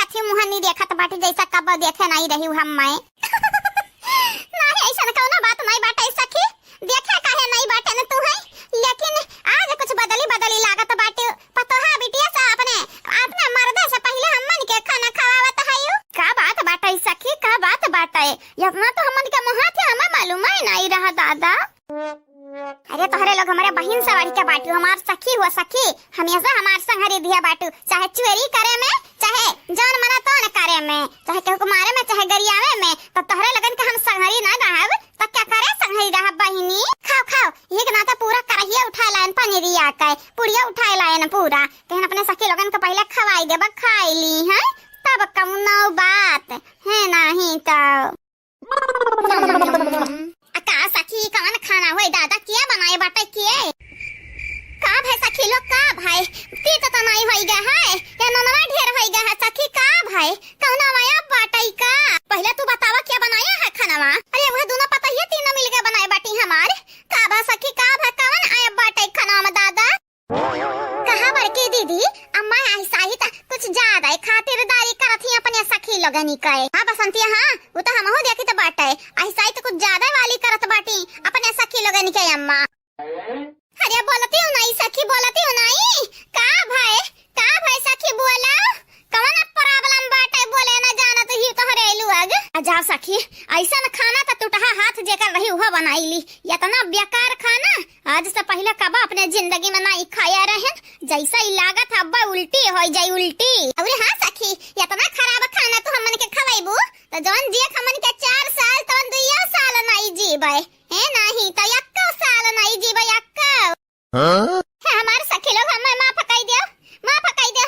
कथी मुंह नहीं देखत बाटे जैसा कब देखे नहीं रही हम मैं नहीं ऐसा कौनो बात नहीं बाटे सखी देखे काहे नहीं बाटे न तू है लेकिन आज कुछ बदली लागत बाटे पतो है बिटिया सा अपने मर्द से पहले हमन के खाना खवावत है का बात बाटे सखी का बात बाटे इतना तो हमन के मुंह थे हमें मालूम ही नहीं रहा दादा। अरे तोहरे लोग हमारे बहन सवारी के बाटू हमार सखी हुआ सखी हमेशा हमार संगरी दिया बाटू चाहे चोरी करे में चाहे जान मना तो न करे में चाहे केहू को मारे में चाहे गरियावे में तो तोहरे लगन के हम संगरी ना रहब तो क्या करे संगरी रहब बहिनी। खाओ खाओ एक ना तो पूरा करहिया उठा लाइन पनीरिया के पुड़िया उठा लाइन पूरा कहन अपने सखी लोगन को पहले खवाई देब खाई ली है तब कौनो बात है नहीं तो का सखी कौन खाना होए दादा किया बनाए बाटे किए का भाई सखी लोग का भाई तीत तो नहीं होई गया है या ननवा ढेर होई गया है सखी का भाई कौना माया बाटे का पहले तू बतावा क्या बनाया है खानावा। अरे वह दोनों पता ही तीनों मिल के बनाए बाटी हमार का भा सखी का भा कौन आया बाटे खाना में दादा कहा बड़की दीदी अम्मा ऐसा ही कुछ ज्यादा खातिरदारी करत ही अपने सखी लोगनी कहे। हां बसंती हां वो तो हमहु देखी तो बाटे ऐसा ही तो कुछ ज्यादा वाली करत बाटी अपने सखी लोगनी के अम्मा। अरे बोलती हूं नहीं सखी बोलती हूं नहीं का भाई सखी बोला कौन प्रॉब्लम बाटे बोले ना जाना तो ही तो हरेलू अग जा सखी ऐसा न खाना तो टूटहा हाथ जेकर रही हुआ बनाई ली इतना बेकार खाना आज से पहले कबा अपने जिंदगी में नहीं खाया रहे जैसा ही लागत अब्बा उल्टी हो जाई उल्टी। अरे हां सखी इतना खराब खाना तो हमन के खवाइबू तो जौन जे हमन के 4 साल तो 2 साल नहीं जीबे है नहीं तो 1 साल नहीं जीबे 1 हां हमार सखी लोग हमें मां पकाई दे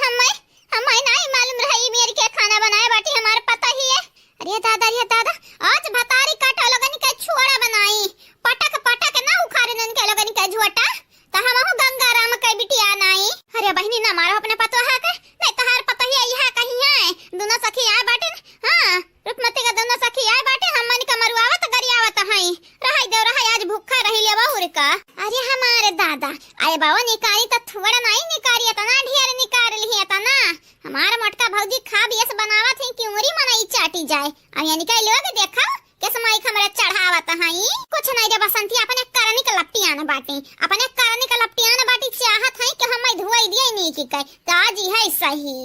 हमें नहीं मालूम रही मेरी के खाना बनाए बाटी हमारे पता ही है। अरे दादा आज भतारी काटा लोगन के छुआड़ा बनाई पटक ना उखाड़े नन के लोगन के झोटा तो हमहु गंगाराम के बिटिया नहीं। अरे बहनी ना मारो अपने पतो है के नहीं तहार पता ही है कहीं है दोनों सखी आए बाटे हां रुकमती के दोनों सखी आए बाटे हमन के मरुआवत गरियावत हई रहाई आज भूखा रही ले बाहुर का। अरे हमारे दादा आए बाबा निकारी तो थोड़ा नहीं निकारी तना ढेर निकार ली तना हमारा मोटका भौजी खा बियस बनावत है क्यूरी मनाई चाटी जाए और यानी के लोग देखा के समय हमरा चढ़ावत हई कुछ नहीं रे बसंती अपने करनी के लपटियां न बाटी अपने करनी के लपटियां न बाटी चाहत हई कि हम धोई दिए नहीं की कह ताजी है सही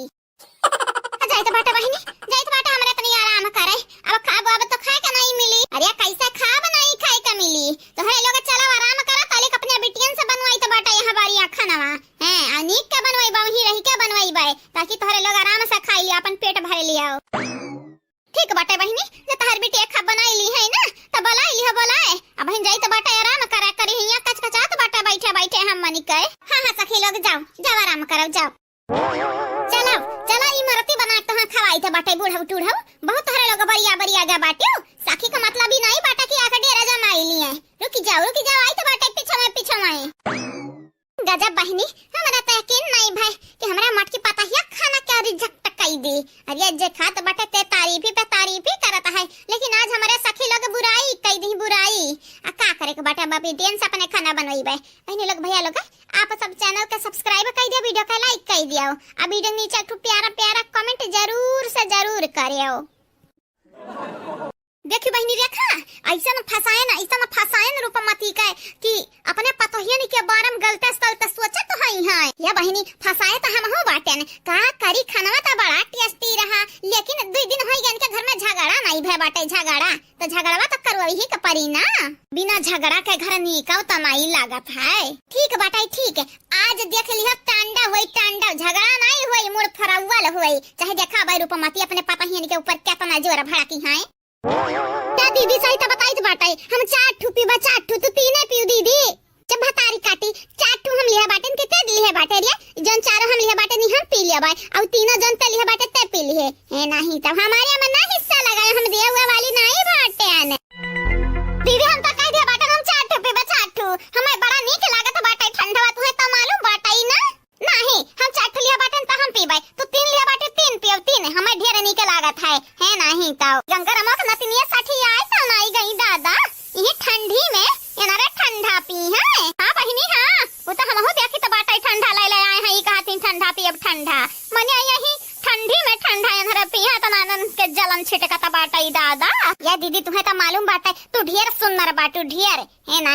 जाइत बाटा बहिनी जाइत बाटा हमरा तनी आराम करे अब खाब अब तो खाए का नहीं मिली। अरे कैसे खाब नहीं खाए का मिली तो है लोग चलो आराम करा ताले अपने बिटियन से बनवाई तो बाटा यहां बारी खानावा है अनीक के बनवाई बाही रही के बनवाई बाय ताकि तोहरे लोग आराम से खाई लिया अपन पेट भर लिया। ठीक बाटे बहिनी जे तहर बिटिया खा बनाई ली है ना तो बोलाई अब बहन जाई तो बाटा आराम करा करी हिया कचकचात बाटा बैठे हम मनी कहे हां सखी लोग जाओ आराम करो जाओ चलो ई मरती बना तो हां खवाई थे बाटे बूढ़ा टूढ़ा बहुत तोहरे लोग बरिया गा बाटे सखी का मतलब ही नहीं बाटा की आके डेरा जमाई लिए रुकी जाओ आई तो बाटे पीछे में गजब बहनी हमरा तो यकीन नहीं भाई कि हमरा मट की पता ही खाना क्या रिजेक्ट कई दी। अरे जे खात बाटे ते तारीफ ही करता है लेकिन आज हमारे सखी लोग बुराई कई दी बुराई आ का करे के बाटे बाबी डेन से अपने खाना बनवाई बहनी लोग भैया लोग आप सब चैनल के सब्सक्राइब कर दियो वीडियो का लाइक कर दियो आ वीडियो नीचे एक प्यारा कमेंट जरूर करियो। देखी बहनी रेखा ऐसा न फसायन रूपमती के कि अपने पतोहियन के बारे में गलते सलते सोचत हई है या बहनी फसाए तो हम हो बाटे का करी खाना तो बड़ा टेस्टी रहा लेकिन 2 दिन होई गन के घर में झगड़ा नहीं भे बाटे झगड़ा तो करवई ही के परी ना बिना झगड़ा के घर निकाव तो नहीं लागत है। ठीक बाटे ठीक आज देख लिया टांडा झगड़ा नहीं होई मुड़ फरवल होई चाहे देखा भाई रूपमती अपने पतोहियन के ऊपर कितना जोर भड़की है क्या दीदी सही तो बताई बाटे हम 4 ठू पीबा 4 ठू तो पीने पियो दीदी जब भतारी काटी 4 ठू हम लिया बाटे कितने लिए बाटे रे जन 4 हम लिया बाटे नहीं हम पी लिया भाई और 3 जन ते लिया बाटे ते पी लिए है नहीं तब हमारे में ना हिस्सा लगाए हम दिया हुआ वाली नहीं बाटे आने दीदी हम तो कह दिया बाटे हम 4 ठू पीबा 4 ठू हमें बड़ा नीक लागत बाटे ठंडा तो है तो मालूम बाटे ना नहीं हम 4 ठू लिया बाटे तो हम पीबे तो 3 लिया बाटे 3 पियो 3 हमें ढेर नीक लागत है नहीं तो गंगा रमक नतिनिया साठी आए तो नहीं गई दादा ये ठंडी में एनारे ठंडा पी है हां बहिनी हां वो तो हमहु देखी तो बाटा ठंडा ले आए हैं ई कहती ठंडा पी अब ठंडा मने यही ठंडी में ठंडा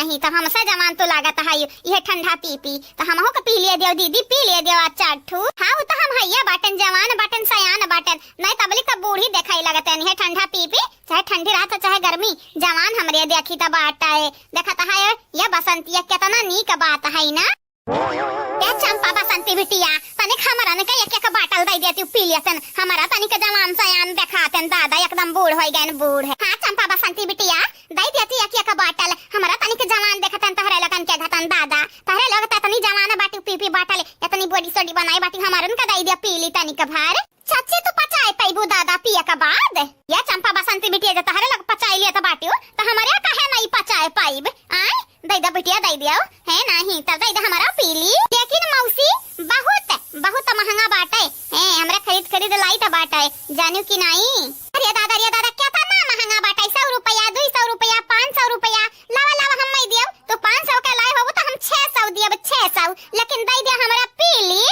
नहीं तो हमसे जवान तो लागत है ये ठंडा पी पी तो हमहू के पी लिए दियो दीदी पी लिए दियो अच्छा ठू हाँ वो तो हम हैया बाटन जवान बाटन सयान बाटन नहीं तबली का बूढ़ी दिखाई लगत है ये ठंडा पी पी चाहे ठंडी रात चाहे गर्मी जवान हमरे देखी त बाटा है देखता है ये बसंतिया कितना नीक बात है ना ये चंपा बसंती बिटिया तनिक हमरा ने एक एक बाटल दे देती पी लियसन हमारा तनिक जवान सयान देखातन दादा एकदम बूढ़ हो गए बूढ़ है हां चंपा बसंती बिटिया दे देती एक एक बाटल हमारा तनिक जवान देखतन तहरे लगन के घतन दादा तहरे लगत तनी जवान बाटी पी पी बाटल इतनी बॉडी सोडी बनाई बाटी हमारन का दे दिया पी ली तनिक भर चाची तो पचाए पैबू दादा पिया का बाद ये चंपा बसंती बिटिया जो तहरे लग पचाई लिया तो बाटियो तो हमारे काहे नहीं पचाए पाइब आए दे दे बिटिया दे दियो है नहीं तब दे दे हमारा पी ली लेकिन मौसी बहुत बहुत महंगा बाटे है हमरा खरीद लाई त बाटे जानू कि नहीं अरे दादा क्या था ना महंगा बाटे 100 रुपया 200 रुपया 500 रुपया लावा लावा हम नहीं दियो तो 500 का लाए हो तो हम 600 दियो 600 लेकिन दे दे हमारा पी ली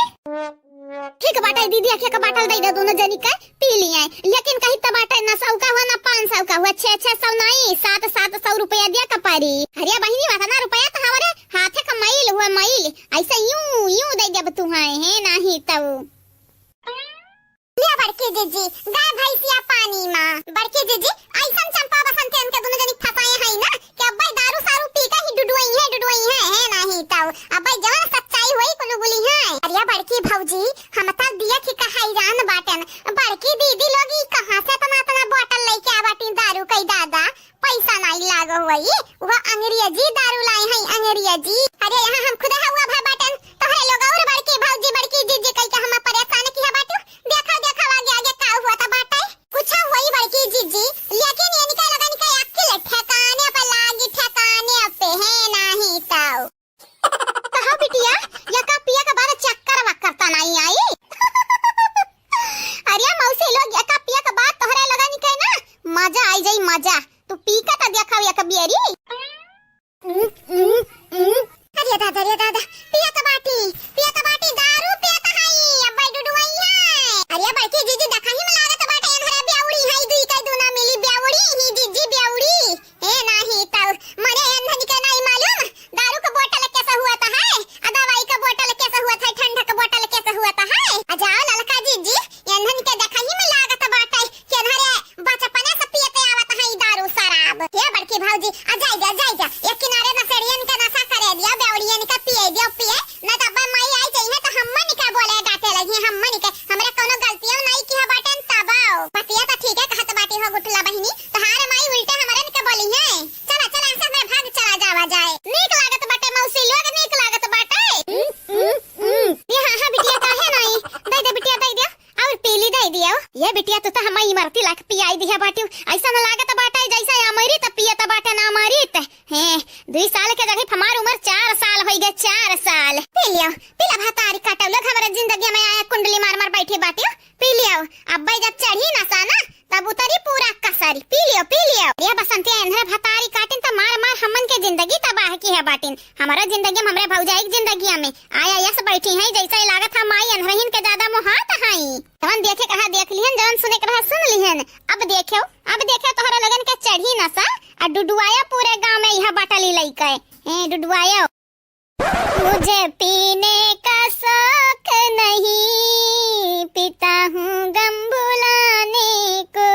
ठीक बाटे दीदी आके का बाटल दे दे दोनों जनी का पी लिए लेकिन कहीं त बाटे ना 100 का हुआ ना 500 का हुआ 600 नहीं 700 रुपया दिया कपारी अरे बहिनी वाला ना रुपया तो हमारे हाथे का मैल हुआ मैल ऐसे यूं दे जब तू है नहीं तब लिया बड़की जीजी गाय भैंसिया पानी में बड़की जीजी ऐसन चंपा बसंत के दोनों जनी फसाए है ना कि अब्बे दारू सारू पी का ही डुडुई है नहीं तब अब्बे जवन सच्चाई होई कोनो बोली है अरे बड़की भौजी हम त दिया की कहाई जान बाटन बड़की दीदी लोग ई कहां से तना बोतल लेके आवाटी दारू कई दादा पैसा नहीं लागो हुई वो अंग्रेजी दारू लाई है अंग्रेजी अरे यहाँ हम खुद हुआ भाई बाटन तो है लोग और बड़की जीजी कई के हम परेशान किया बाटू देखा आगे का हुआ था बाटा कुछ हुई बड़की जीजी लेकिन ये निकल लगा निकल अकेले ठिकाने पे लागी ठिकाने पे है नहीं तो हाँ बिटिया या का पिया का बाद चक्कर वक्कर नहीं आई अरे मौसी लोग या का पिया का बाद तोहरे लगा निकल ना मजा आई जाई मजा तू पी का ता देखाव या कभी अरे अरे दादा पिया का बाटी दारू पिया का हाई अब भाई डुडुई है अरे बड़की जीजी देखा ही में लागत बाटे एनहरे ब्याउड़ी है दुई का दोना मिली ब्याउड़ी ही जीजी ब्याउड़ी है नहीं तब मने एनहनी के नहीं मालूम दारू का बोतल कैसा हुआ था है दवाई का बोतल कैसा हुआ था ठंडा का बोतल कैसा हुआ था है जाओ ललका जीजी एनहनी के देखा ही में लागत बाटे कि एनहरे बचपने से पीते आवत है दारू शराब ये बड़की भौजी जाई जा एक किनारे ना सेड़ियन के नशा करे दिया ब्याउड़ियन का पिए न तब मई आई चाहिए तो हमनी का बोले डांटे लगी हमनी के हमरा कोनो गलतियां नहीं की है बाटन तबाओ बतिया तो ठीक है कहत बाटी हो गुटला बहिनी तो हारे माई उल्टे हमरन के बोली है चला ऐसे में भाग चला जावा जाए नीक लागत बाटे मौसी लोग नीक लागत बाटे ये हां बिटिया काहे नहीं दे दे बिटिया दे दियो और पीली दे दियो ये बिटिया तो हमारी मरती लाख पियाई दिया बाटी ऐसा न लागत बाटे जैसे अमरी त पियत बाटे ना अमरी त है 2 साल के जगह हमार उम्र 4 साल हो गए 4 साल पी लियो पीला भातारी काटो लोग हमारे जिंदगी में आया कुंडली मार बैठे बाटी पी लियो अब जब चढ़ी नशा ना तब उतरी पूरा कसरी पी लियो ये बसंती एनहरे भातारी काटिन त मार हमन के जिंदगी तबाह की है बाटिन हमारा जिंदगी में हमरे भौजाई की जिंदगी में आया यस बैठी है जैसे लागत हम माई एनहरहिन के ज्यादा मोहात हई तवन देखे कहा देख लिहन जवन सुने कहा सुन लिहन अब देखो तोहरा लगन के चढ़ी नशा आ डुडुआया पूरे गांव में यह बाटली लइका है डुडुआया मुझे पीने का शौक नहीं पीता हूँ गम भुलाने को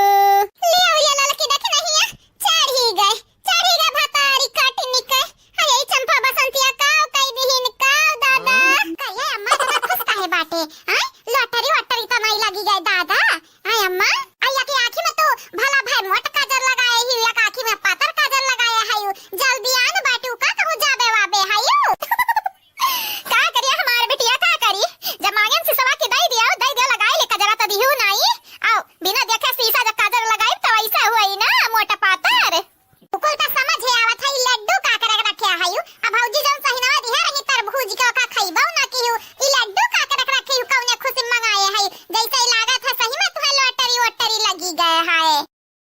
लियो ये लड़की देख नहीं है चढ़ी गए भातारी काट निकल अरे चंपा बसंतिया काव कई दिहिन काव दादा कहिए अम्मा दादा खुश काहे बाटे हां लॉटरी तो नहीं लगी गई दादा हाय अम्मा आया की आंखी में तो भला भाई मोट काजल लगाए ही या आंखी में पातर काजल लगाए है जल्दी आन बाटू का कहूं जाबे वाबे हायो का करिए हमार बेटिया का करी जब मांगन से सवा के दई दियो लगाए ले कजरा तो दिहु नहीं आओ बिना देखे शीशा जब काजल लगाई तो ऐसा हुई ना मोटा पातर उकुल तो समझ है आवत है लड्डू का करे रखे हायो अब भौजी जन सहिनवा दिहा रही तरबूज का खइबौ ना किहु ई लड्डू का करे रखे कौने खुशी मंगाए है जैसे लागत है सही में तुहे लॉटरी लगी गए है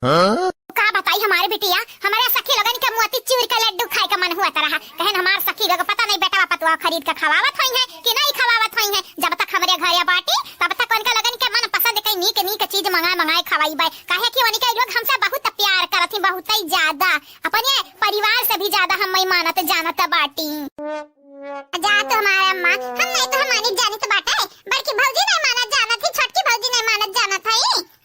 हां का बताई हमारे बिटिया हमारे सखी लोगन के मोती चूर का लड्डू खाए का मन हुआ तरह कहन हमार सखी लोग पता नहीं बेटा पतवा खरीद के खवावत होई है कि नहीं खवावत होई है जब तक हमरे घरे बाटी तब तक उनका लगन के मन पसंद कई नीक चीज मंगाए खवाई बाय काहे कि उनके लोग हमसे बहुत प्यार करत करत ही बहुत ही ज्यादा, अपने परिवार से भी ज्यादा हम मानत जानत बाटी। जा तो हमारे अम्मा, हम नहीं तो हमारी जानत बाटे, बल्कि भौजी नहीं मानत जानत ही, छोटकी भौजी नहीं मानत जानत है,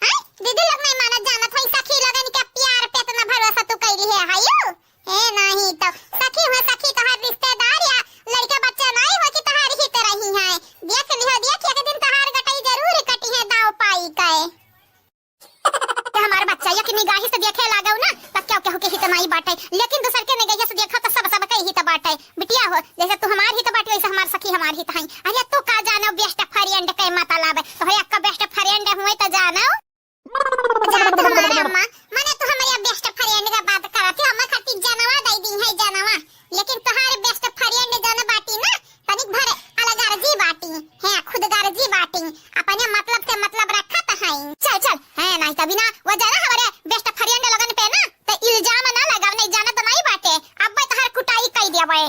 हां दीदी लोग नहीं मानत जानत है। सखी लगन के प्यार पे इतना भरोसा तू कइली है हायो, ए नहीं तो सखी हुआ सखी तोहार रिश्तेदार या लड़का बच्चा नहीं हो कि तोहार ही तरह ही है। देख लिहो, देख एक दिन तोहार गटई जरूर कटी है दाव पाई के। हमारा बच्चा या की निगाही से देखे लागौ ना तब क्या क्या के ही तो नहीं बाटे, लेकिन दूसर के निगाही से देखा तो सब के ही तो बाटे। बिटिया हो जैसे तू हमार ही तो बाटे वैसे हमार सखी हमार ही तो है। अरे तू का जानो बेस्ट फ्रेंड के मतलब है, तो है का बेस्ट फ्रेंड हुए तो जानो। जा तो हमारे अम्मा, माने तू हमारे बेस्ट फ्रेंड का बात करत है, हम खाती जानवा दई दी है जानवा, लेकिन तुम्हारे बेस्ट फ्रेंड जान बाटी ना तनिक भर अलग अर्जी बाटी है, खुद गर्जी बाटी, अपने मतलब से मतलब रखत है। चल चल है नहीं तभी ना वो जाना हमारे बेस्ट फ्रेंड लगन पे ना तो इल्जाम ना लगाव, नहीं जाना तो नहीं बाटे, अब तोहर कुटाई कई देबे।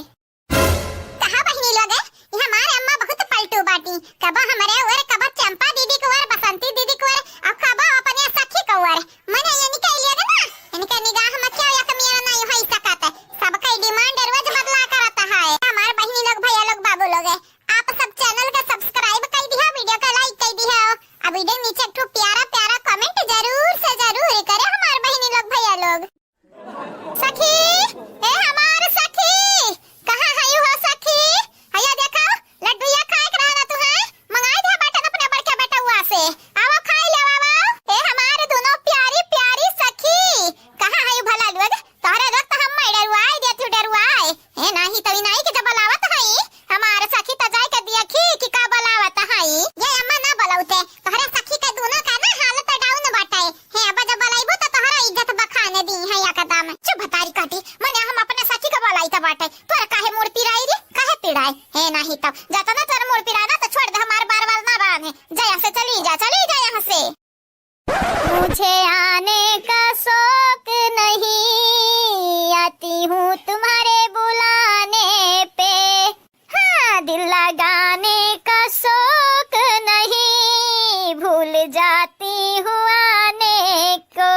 कहा बहनी लोग ये हमारे अम्मा बहुत पलटू बाटी, कबा हमारे और कबा चंपा दीदी को और बसंती दीदी को और कबा अपने सखी को और मने ये निकल लिया ना, इनके निगाह में क्या या कमियां नहीं हो सकता, सबका डिमांड रोज बदला करता है। हमारे बहनी लोग भैया लोग बाबू लोग आप सब चैनल का सब्सक्राइब कर दिया, वीडियो का लाइक कर दिया, अब वीडियो नीचे एक प्यारा प्यारा कमेंट जरूर से जरूर करे हमारे बहनी लोग भैया लोग। सखी ए हमार सखी कहां है हो सखी, हया देखो लड्डू या खाए के रहना तू है, मंगाई दे बेटा अपने बड़के बेटा हुआ से, आओ खाई ले आओ। ए हमारे दोनों प्यारी प्यारी सखी कहां है भला लोग, तोहरे रक्त हम मैं डरवाई दे तू डरवाई ए नहीं तभी नहीं के जब बलावत है हमारे सखी त जाय के देखी कि का बलावत है। ये अम्मा ना बलाउते तोहरे सखी के दोनों का ना हालत डाउन बाटे है, अब जब बलाइबो तो तोहरा इज्जत बखाने दी है या कदम चुप भतारी काटी, माने हम अपने सखी का बलाई त बाटे, तोरा काहे मोर पिराई रे काहे पिड़ाई है नहीं तब जाता ना तोर मोर पिराना तो छोड़ दे, हमार बार बार ना बाने जा यहां से चली जा यहां से। मुझे आने का शौक नहीं, आती हूँ तुम्हारे बुलाने पे, हाँ दिल लगाने का शौक नहीं, भूल जाती हूँ आने को,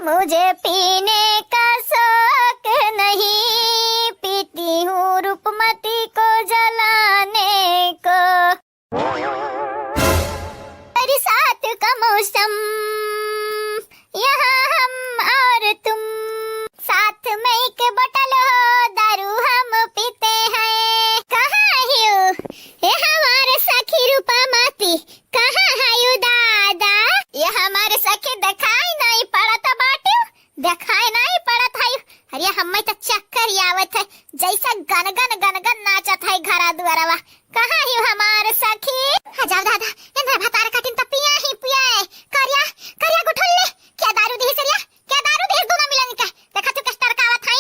मुझे पीने का शौक नहीं, पीती हूँ रूपमती को जलाने को। बरसात का मौसम यहाँ हम और तुम, साथ में एक बोतल हो दारू हम पीते हैं। कहाँ है ये हमारे सखी रूपा माती, कहाँ है यू दादा, ये हमारे सखी दिखाई नहीं पड़त बाटे, दिखाई नहीं पड़त है। अरे हमें तो चक्कर आवत है जैसा गन गन नाचत है घरा दुआरवा, कहाँ है हमारे सखी। हजार दादा इंद्र भतार कटिन त पिया ही पिया करिया करिया गुठुल्ले क्या दारू दी सरिया, क्या दारू दी दोनों मिलन के देखा तू कष्ट करकावत है।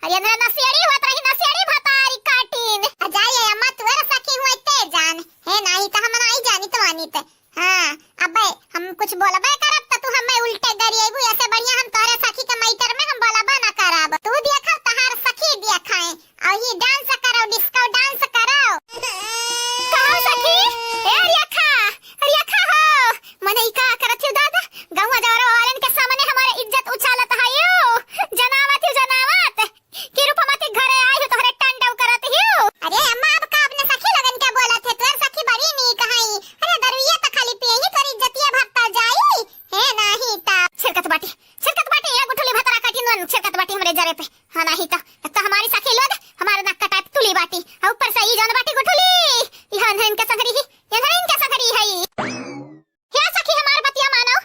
अरे इंद्र नसेड़ी होत रही नसेड़ी भतारी काटिन अजाय अम्मा तुअर सखी हुई ते जान है नहीं त हम नहीं जानी तो आनी ते, हां अबे हम कुछ बोलबे करब त तू हमें उल्टे गरिएबू, ऐसे बढ़िया हम तोरे सखी के मैटर में हम बोलबा ना करब, तू देखा तहार सखी देखाए और ये डांस करो डिस्को डांस करो। कहो सखी ए रिया हो मने का करत हो दादा, गांव जवरो वालन के सामने हमारे इज्जत उछालत है यो, जनावत कि रूपमती घरे आई हो तोहरे टंडव करत हियो। अरे अम्मा अब का अपने सखी लगन के बोलत है, तोर सखी बड़ी नी कहाई, अरे दरुइया त खाली पियही तोरी इज्जतिया भरता जाई है नहीं ता छिरकत बाटी या गुठली भतरा काटी नन छिरकत बाटी हमरे जरे पे, हां नहीं ता हमारी सखी लोग हमारे नक्का टाइप तुली बाटी और ऊपर से ई जान बाटी गुठली यहां धन के संगरी ही ये धन के संगरी है। क्या सखी हमार बतिया मानो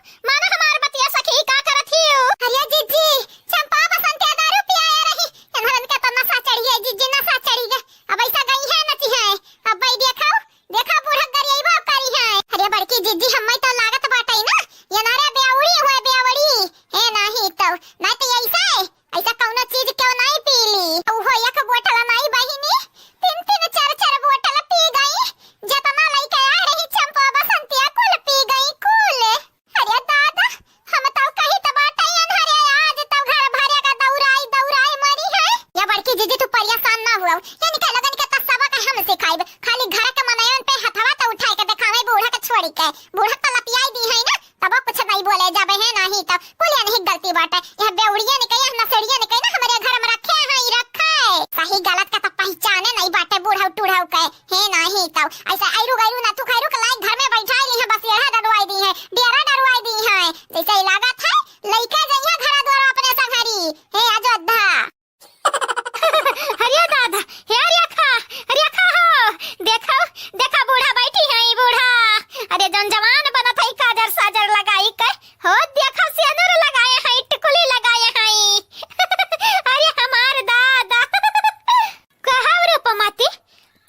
हमार बतिया सखी का करत हियो। अरे जीजी चंपा बसंत दारू पिया रही धन के तो नशा चढ़ी है जीजी, नशा चढ़ी है, अब ऐसा गई है नची है, अब भाई देखा बूढ़ा गरिएबो करी है। अरे बड़की जीजी हमें तो लागत बाटई ना ये नारे बेवड़ी हुए बेवड़ी है नहीं तो ऐसा कौनो चीज क्यों नहीं पीली, ओहो एक बोतल नहीं बहिनी, तीन चार बोतल पी गई, जितना लइका आ रही चंपा बसंतिया कुल पी गई कुल। अरे दादा हम तो कहीं तो बाटई अनहरे आज तो घर भरे का दौराई मरी है। या बड़की जीजी तू परेशान ना हुआ, ये निकल लगन के तो सबक हम सिखाइब, खाली घर के मनयन पे हथवा तो उठाए के दिखावे बूढ़ा के छोड़ी के, बूढ़ा तो लपियाई दी है ना तब कुछ नहीं बोले जाबे है नहीं तो कुल नहीं गलती बाटे, यह बेउड़िया निकल बूढ़ा टूढ़ा के हे नाही तो ऐसा आइरु गइरु ना तू खैरु के लाइक घर में बैठाई ली है बस यह डरवाई दी है डेरा डरवाई दी है जैसे लागत है लइका जइया घर द्वार अपने सा घरी हे अयोध्या हरिया दादा हे हरिया खा हो देखो देखा बूढ़ा बैठी है बूढ़ा अरे जन जवान बनत है काजर साजर लगाई के हो देखो सिंदूर लगाए है टिकुली लगाए है अरे हमार दादा कहव रूपमती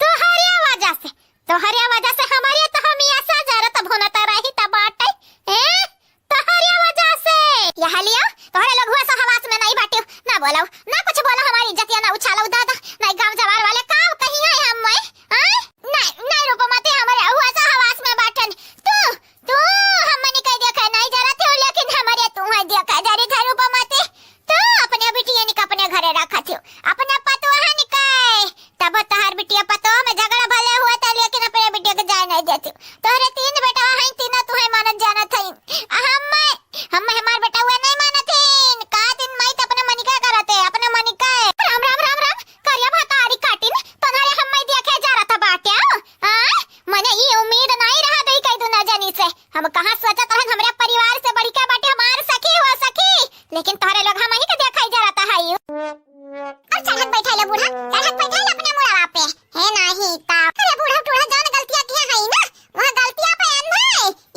तोहरे वजह से हमारे तो हम ऐसा जरत भोनता रही त बाटे ए तोहरे वजह से यह लियो तोहरे लोग हुआ सा हवास में नहीं बाटे ना बोलो ना कुछ बोलो हमारी इज्जत या ना उछालो दादा नहीं गांव जवार वाले काव कहीं है हम नहीं रूपमती हमारे हुआ सा हवास में बाटन तू हमने कह देखा नहीं जरा थे लेकिन हमारे तू है देखा जरी था रूपमती तू अपने बिटिया ने अपने घरे रखा थी अपने पतो है निकाय तब तहार बिटिया पतो में झगड़ा भले हुआ था लेकिन अपने बिटिया के जाए नहीं देती तोरे तीन बेटा है तीनों तू है मानत जाना था हम हमार बेटा हुआ नहीं मानत है का दिन मैं तो अपने मनी का करते अपने मनी का राम करिया भातारी काटिन तनारे हम मैं देखे जा रहा था बाट्या मने ये उम्मीद नहीं रहा दई कई दुना जानी से हम कहां सोचत रहन हमरे परिवार से बड़ी का बाटे हमार सखी हो सखी लेकिन तोरे लोग हम ही के देखाई जा रहा है और चढ़त बैठा ले बूढ़ा चढ़त बैठा ले अपने मुड़ा पे है नहीं ता अरे बूढ़ा टूढ़ा जान गलतियां किया है ना वहां गलतियां पे अंधा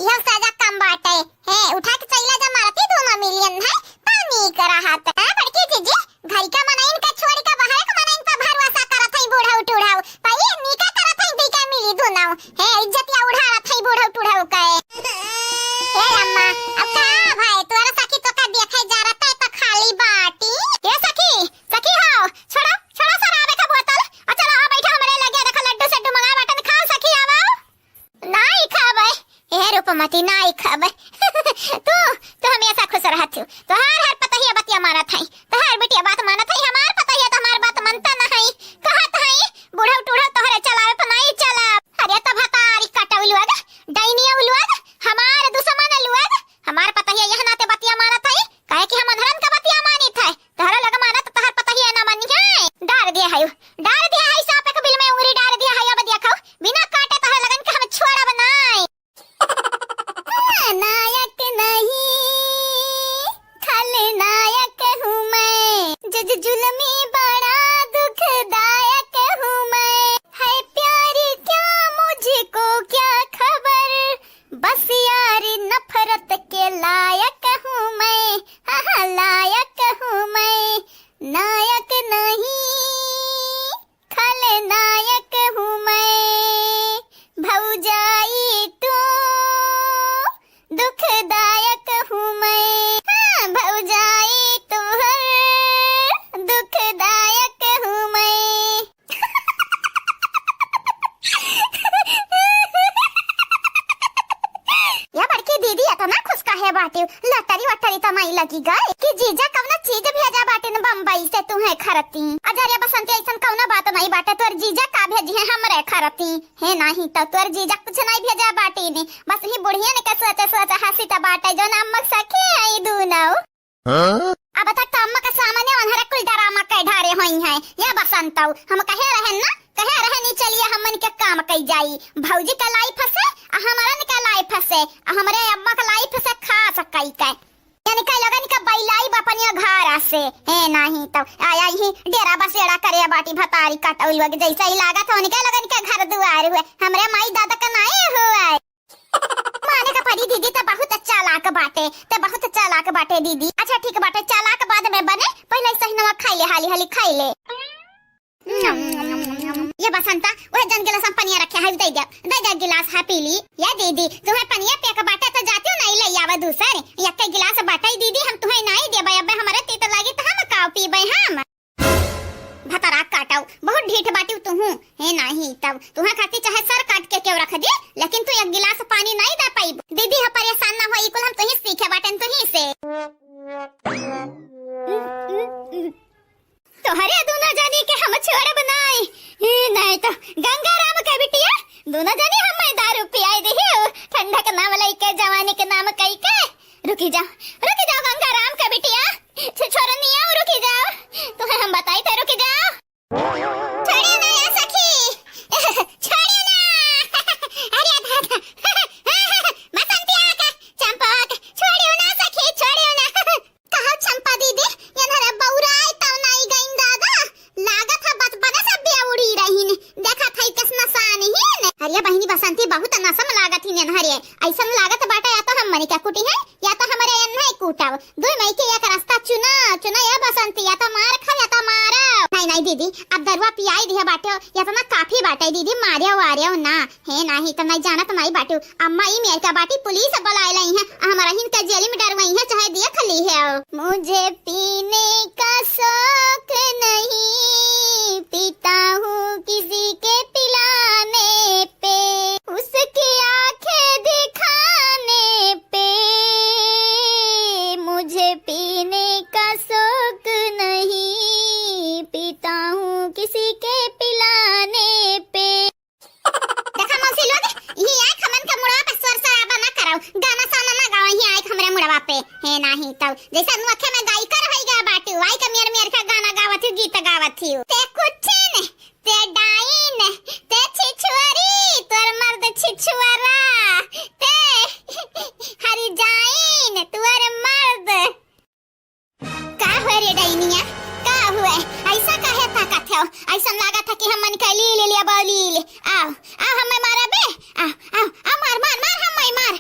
यह सजा कम बाटे है उठा के चला जा मारती 2 मिलियन है पानी करा हाथ बड़की जीजी घर का मनाइन का छोड़ के बाहर का मनाइन पे भरवासा करत है बूढ़ा टूढ़ा पहिले निका करत है देका मिली दोनाओ है इज्जत या उड़ा रत है बूढ़ा टूढ़ा के ए अम्मा अब का भाई तोरा सखी तो का देखे जा रहा है तो खाली बाटी ए सखी हो छोड़ो सराबे का बोतल और चलो आ बैठा हमरे लगे देखो लड्डू सड्डू मंगा बाटन खाओ सखी आवो नहीं खाबे ए रूपमती नहीं खाबे तू हमेशा खुश रहत हो तो हर पता ही बतिया मानत है तो हर बिटिया बात मानत है हमार पता ही तो हमार बात मानता नहीं कहत है बूढ़ा टूढ़ा तोहरे चलावे पर नहीं चला अरे तो भतारी कटौलुआ डाइनिया उलुआ हमार दुश्मन लुआ हमार पता ही यह नाते बतिया मानत है काहे कि हम अनहरन का बतिया मानित है तोहरा लग मानत तोहर पता ही ना मानी है डार दिया है सांप के बिल में उंगली डार दिया है अब देखो बिना काटे तोहरा लगन के हम छोड़ा बनाई नायक नहीं खलनायक हूँ मैं जज जुल्मी बड़ा दुखदायक हूँ मैं है प्यार क्या मुझको क्या खबर बस यार नफरत के लायक हूँ मैं हाँ लायक हूँ मैं नायक नहीं खलनायक हूँ मैं भौजाई तू दुखदायक हूँ मैं हाँ भौजाई तू हर दुखदायक हूँ मैं या बड़की दीदी इतना खुश काहे बाटे लटरी वटरी तो नहीं लगी गए कि जीजा कवना चीज भेजा बाटे न बम्बई से तुम्हें खरती अजरिया बसंती ऐसन कवना बात नहीं बाटे तोर जीजा का भेजी है हमरे खरती है नहीं तो तोर जीजा कुछ नहीं भेजा बाटे ने बस ही बुढ़िया ने सोचे हंसी त बाटे जो नाम सखी है दूनो अब तक तो अम्मा का सामने अनहरा कुल डरामा के ढारे होई है या बसंतौ हम कहे रहनी चलिए हमन के काम कई जाई भौजी का लाइफ से हमारा का लाइफ से हमरे अम्मा का लाइफ से खा सकई के यानी कई लगन का बैलाई बपनिया घर से है नहीं तो आया ही डेरा बसेड़ा करे बाटी भतारी कटौलुआ जैसा ही लागत होने के लगन के घर दुआर हुए हमरे माई दादा का नाए हुए माने का परी दीदी तो बहुत चालाक बाटे दीदी अच्छा ठीक बाटे चालाक बाद में बने पहले सही नमक खाई ले हाली खाई ले ये बसंता वह जन गिलास हम पनिया रखे है दे दे गिलास है पीली या दीदी तुम्हें पनिया पे का बाटे तो जाती हो नहीं ले आवा दूसरे एक गिलास बाटे दीदी हम तुम्हें नहीं देबे अब हमारे तीत लागी तो हम काव पीबे हम भतरा काटाऊ बहुत ढीठ बाटी तू हूं है नहीं तब तुम्हें खाती चाहे सर काट के क्यों रख दे लेकिन तू एक गिलास पानी नहीं दे पाई दीदी हम परेशान ना होई कुल हम तुही सीखे बाटन तुही से तोहरे दोनों जानी के हम छोड़ बनाई नहीं तो गंगाराम के बिटिया दोनों जानी हम दारू पियाई दे ठंडा के नाम लेके जवानी के नाम कई के रुकी जाओ गंगाराम के बिटिया छोड़ नहीं आओ रुकी जाओ तुम्हें हम बताई थे रुकी जाओ छोड़िए ना या सखी अरे बहिनी बसंती बहुत नसम लागत ही नहरे ऐसा लागत बाटा या तो हम मनी का कुटी है या तो हमारे नहीं कूटाव दो मई के एक रास्ता चुना चुना या बसंती या तो मार खा या तो मारा नहीं नहीं दीदी अब दरवा पियाई दिया बाटे या तो ना काफी बाटे दीदी मारिया वारिया ना है नहीं तो नहीं जाना तो नहीं बाटे अम्मा ई मेरे का बाटी पुलिस बुलाए लाई है हमारा हिन का जेल में डरवाई है चाहे दिया खली है मुझे पीने का शौक नहीं पीता हूँ किसी के पिलाने पे उसकी आंखें दिखाने पे मुझे पीने का शौक नहीं पीता हूँ किसी के पिलाने पे देखा मौसी लोग ये आए खमन का मुड़वा पे स्वर सराबा ना कराओ गाना साना ना गाओ ये आए हमरे मुड़वा पे है नहीं तो जैसा मुखे में गाई कर होई गा बाटू आई का मेर मेर का गाना गावत थी गीत गावत थी ते कुछ ने ते डाइन ते छिछुआरी तोर मर्द छिछुआरा ते हरी जाइन तोर मर्द का हो रे डाइनिया का हुए ऐसा काहे ताकत है ऐसा लगा था कि हम मन का ले लिया बोली ले आओ आओ हमें मारा बे आओ आओ आ मार मार मार हम मार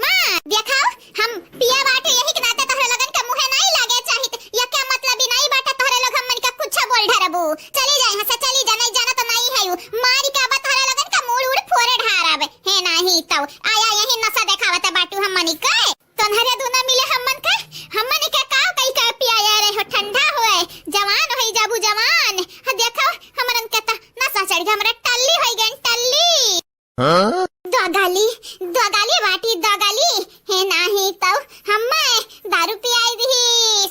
मार देखाओ हम पिया बाटे यही के नाते तोहरे लगन का मुहे नहीं लागे चाहिए या क्या मतलब ही नहीं बाटे तोहरे लोग हम मन का कुछ बोल ढरबू चली जा यहां से चली जा नहीं जाना तो नहीं है यू मारी का बा तोहरे लगन का मूड उड़ फोरे ढाराबे है नहीं तो आया यही नशा देखावत बाटू हम मनी का तोहरे दोना मिले हम मन का हम मनी का का कई का पिया रे हो ठंडा होए जवान होई जाबू जवान ह देखो हमरन के त नशा चढ़ गया हमरा टल्ली होई गन टल्ली हां दोगाली बाटी दोगाली है नाही तो हम्मे दारू पियाई दी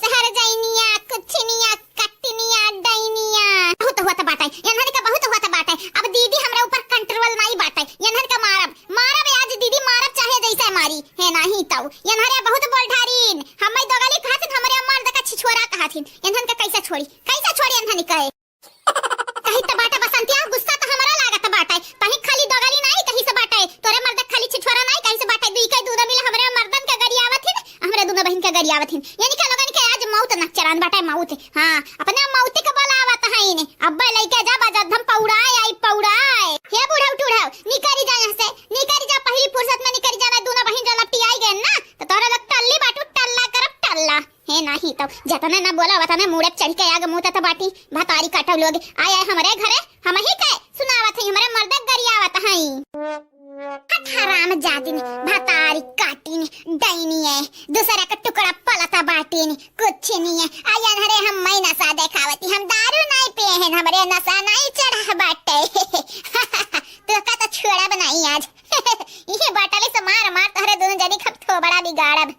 शहर जाइनिया कुछनिया कट्टिनिया डाइनिया बहुत हुआ बाटा यनहर का बहुत हुआ बाटा अब दीदी हमरा ऊपर कंट्रोल नहीं बाटा यनहर का मारब मारब आज दीदी मारब चाहे जैसे मारी है नहीं तो यनहर बहुत बोल ढारीन हम्मे दोगाली कहत हमरे मर्द का छिछोरा कहथिन यनहर का कैसे छोड़ी यनहर कहे कहीं तो बाटा बसंतिया गुस्सा तो हमरा लागत बाटा कहीं खाली दोगाली नहीं कहीं से बाटा तोरे मर्द खाली छिछोरा नहीं कहीं से बाटा दुई के दूध मिले हमरे मर्दन का गरियावत है हमरे दोनों बहन का गरियावत है यानी का लोगन के आज मौत न चरान बाटा मौत हां अपने मौत के बोलावत है इने अब्बा लेके जा बाजा धम पौड़ाए आई पौड़ाए हे बुढ़ा उठाओ निकरी जा यहां से निकरी जा पहली फुर्सत में निकरी जाना दोनों बहन जो लपटी आई गए ना तो तोरे लग टल्ली बाटू टल्ला करब टल्ला है नहीं तो जतने ना बोला वतने मुड़े चढ़ के आग मुंह त बाटी भातारी काटव लोग आए हमरे घरे हम ही कहे सुनावत है हमरे मर्द गरियावत है हराम जादिन भातारी काटिन डाइनी है दूसरा का टुकड़ा पलता बाटीन कुछ नहीं है आया हरे हम मैं नशा देखावती हम दारू नहीं पिए हैं हमरे नशा नहीं चढ़ा बाटे तो का तो छोड़ा बनाई आज ये बाटले से मार मार तहरे दोनों जनी खप थो बड़ा बिगाड़ब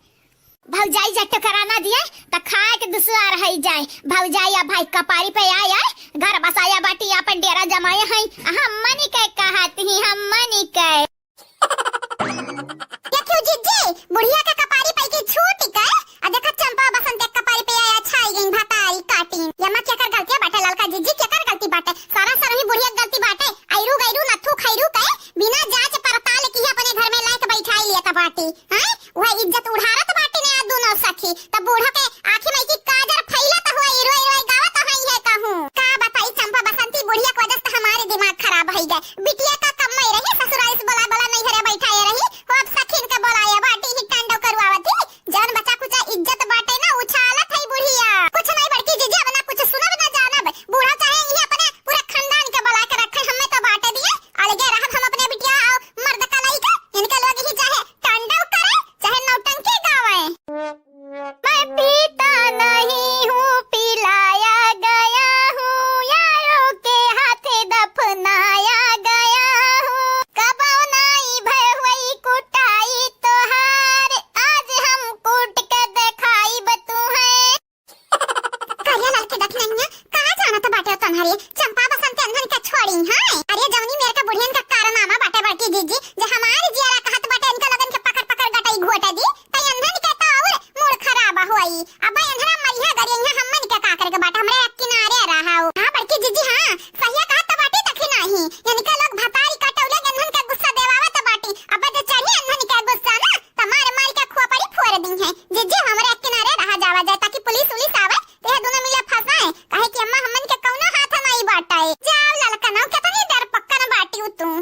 भौजाई जट कराना दिए त खाए के दुसवार है जाए भौजाई या भाई कपारी पे आया घर बसाया बाटी अपन डेरा जमाए हैं हम मनी के कहत ही हम मनी के ये क्यों जीजी बुढ़िया का कपारी पे की छूट के आ देखा चंपा बसंत के कपारी पे आया छाई गई भातारी काटी यमा क्या कर गलती बाटे ललका जीजी क्या कर गलती बाटे सारा ही बुढ़िया गलती बाटे आइरू गइरू नथु खैरू के बिना जांच पड़ताल की अपने घर में लाके बैठाई लिया त बाटी हैं वह इज्जत उड़ारत बाटी ने दोनों सखी त बूढ़ा के आंखें में की काजर फैलत हुआ इरो इरो गावत हई है कहूं का बताई चंपा बसंती बुढ़िया की वजह से हमारे दिमाग खराब हो गए बिटिया का कम में रही ससुराल से बोला बोला नहीं घरे बैठाए रही हो अब सखीन का बोलाया बाटी ही कांडो करवावत ही जान बचा कुछ इज्जत बाटे ना उछालत है बुढ़िया कुछ नहीं बड़की जीजी अब ना कुछ सुनब ना जानब बूढ़ा चाहे ये अपने पूरे खानदान के बुला के रखे हमें तो बाटे दिए अलगे रहत हम अपने बिटिया और मर्द का नहीं के इनके लोग ही चाहे कांडो करे चाहे नौटंकी गावे मैं पीता नहीं हूँ पिलाया गया हूँ यारों के हाथे दफनाया गया हूँ कबाऊ नाई भई कुटाई तोहार आज हम कूट के दिखाई बतू है करिया लड़के देख नहीं है कहाँ जाना तो बाटे तन्हारी चंपा बसंत अंधन का छोड़ी है अरे जवनी मेरे का बुढ़ियन का कारनामा बाटे बड़की जीजी जो हमारे जियारा कहत बाटे इनका लगन के पकड़ पकड़ गटाई घोटा दी तई अंधन के तो और मूड खराब होई अब अंधरा मरिया गरिया हमन के का करे के बाटे हमरे किनारे रहा हो हां बड़की जीजी हां सहिया कहत बाटे तखी नहीं इनका लोग भतारी कटौले अंधन का गुस्सा देवावत बाटी अब जो चढ़ी अंधन का गुस्सा ना तमार मार के खोपड़ी फोड़ दी है जीजी हमरे किनारे रहा जावा जाए ताकि पुलिस आवे ते दोनों मिले फसाए काहे कि अम्मा हमन के कौनो हाथ नहीं बाटाए जाओ ललका नाव कितनी डर पक्का ना बाटी तू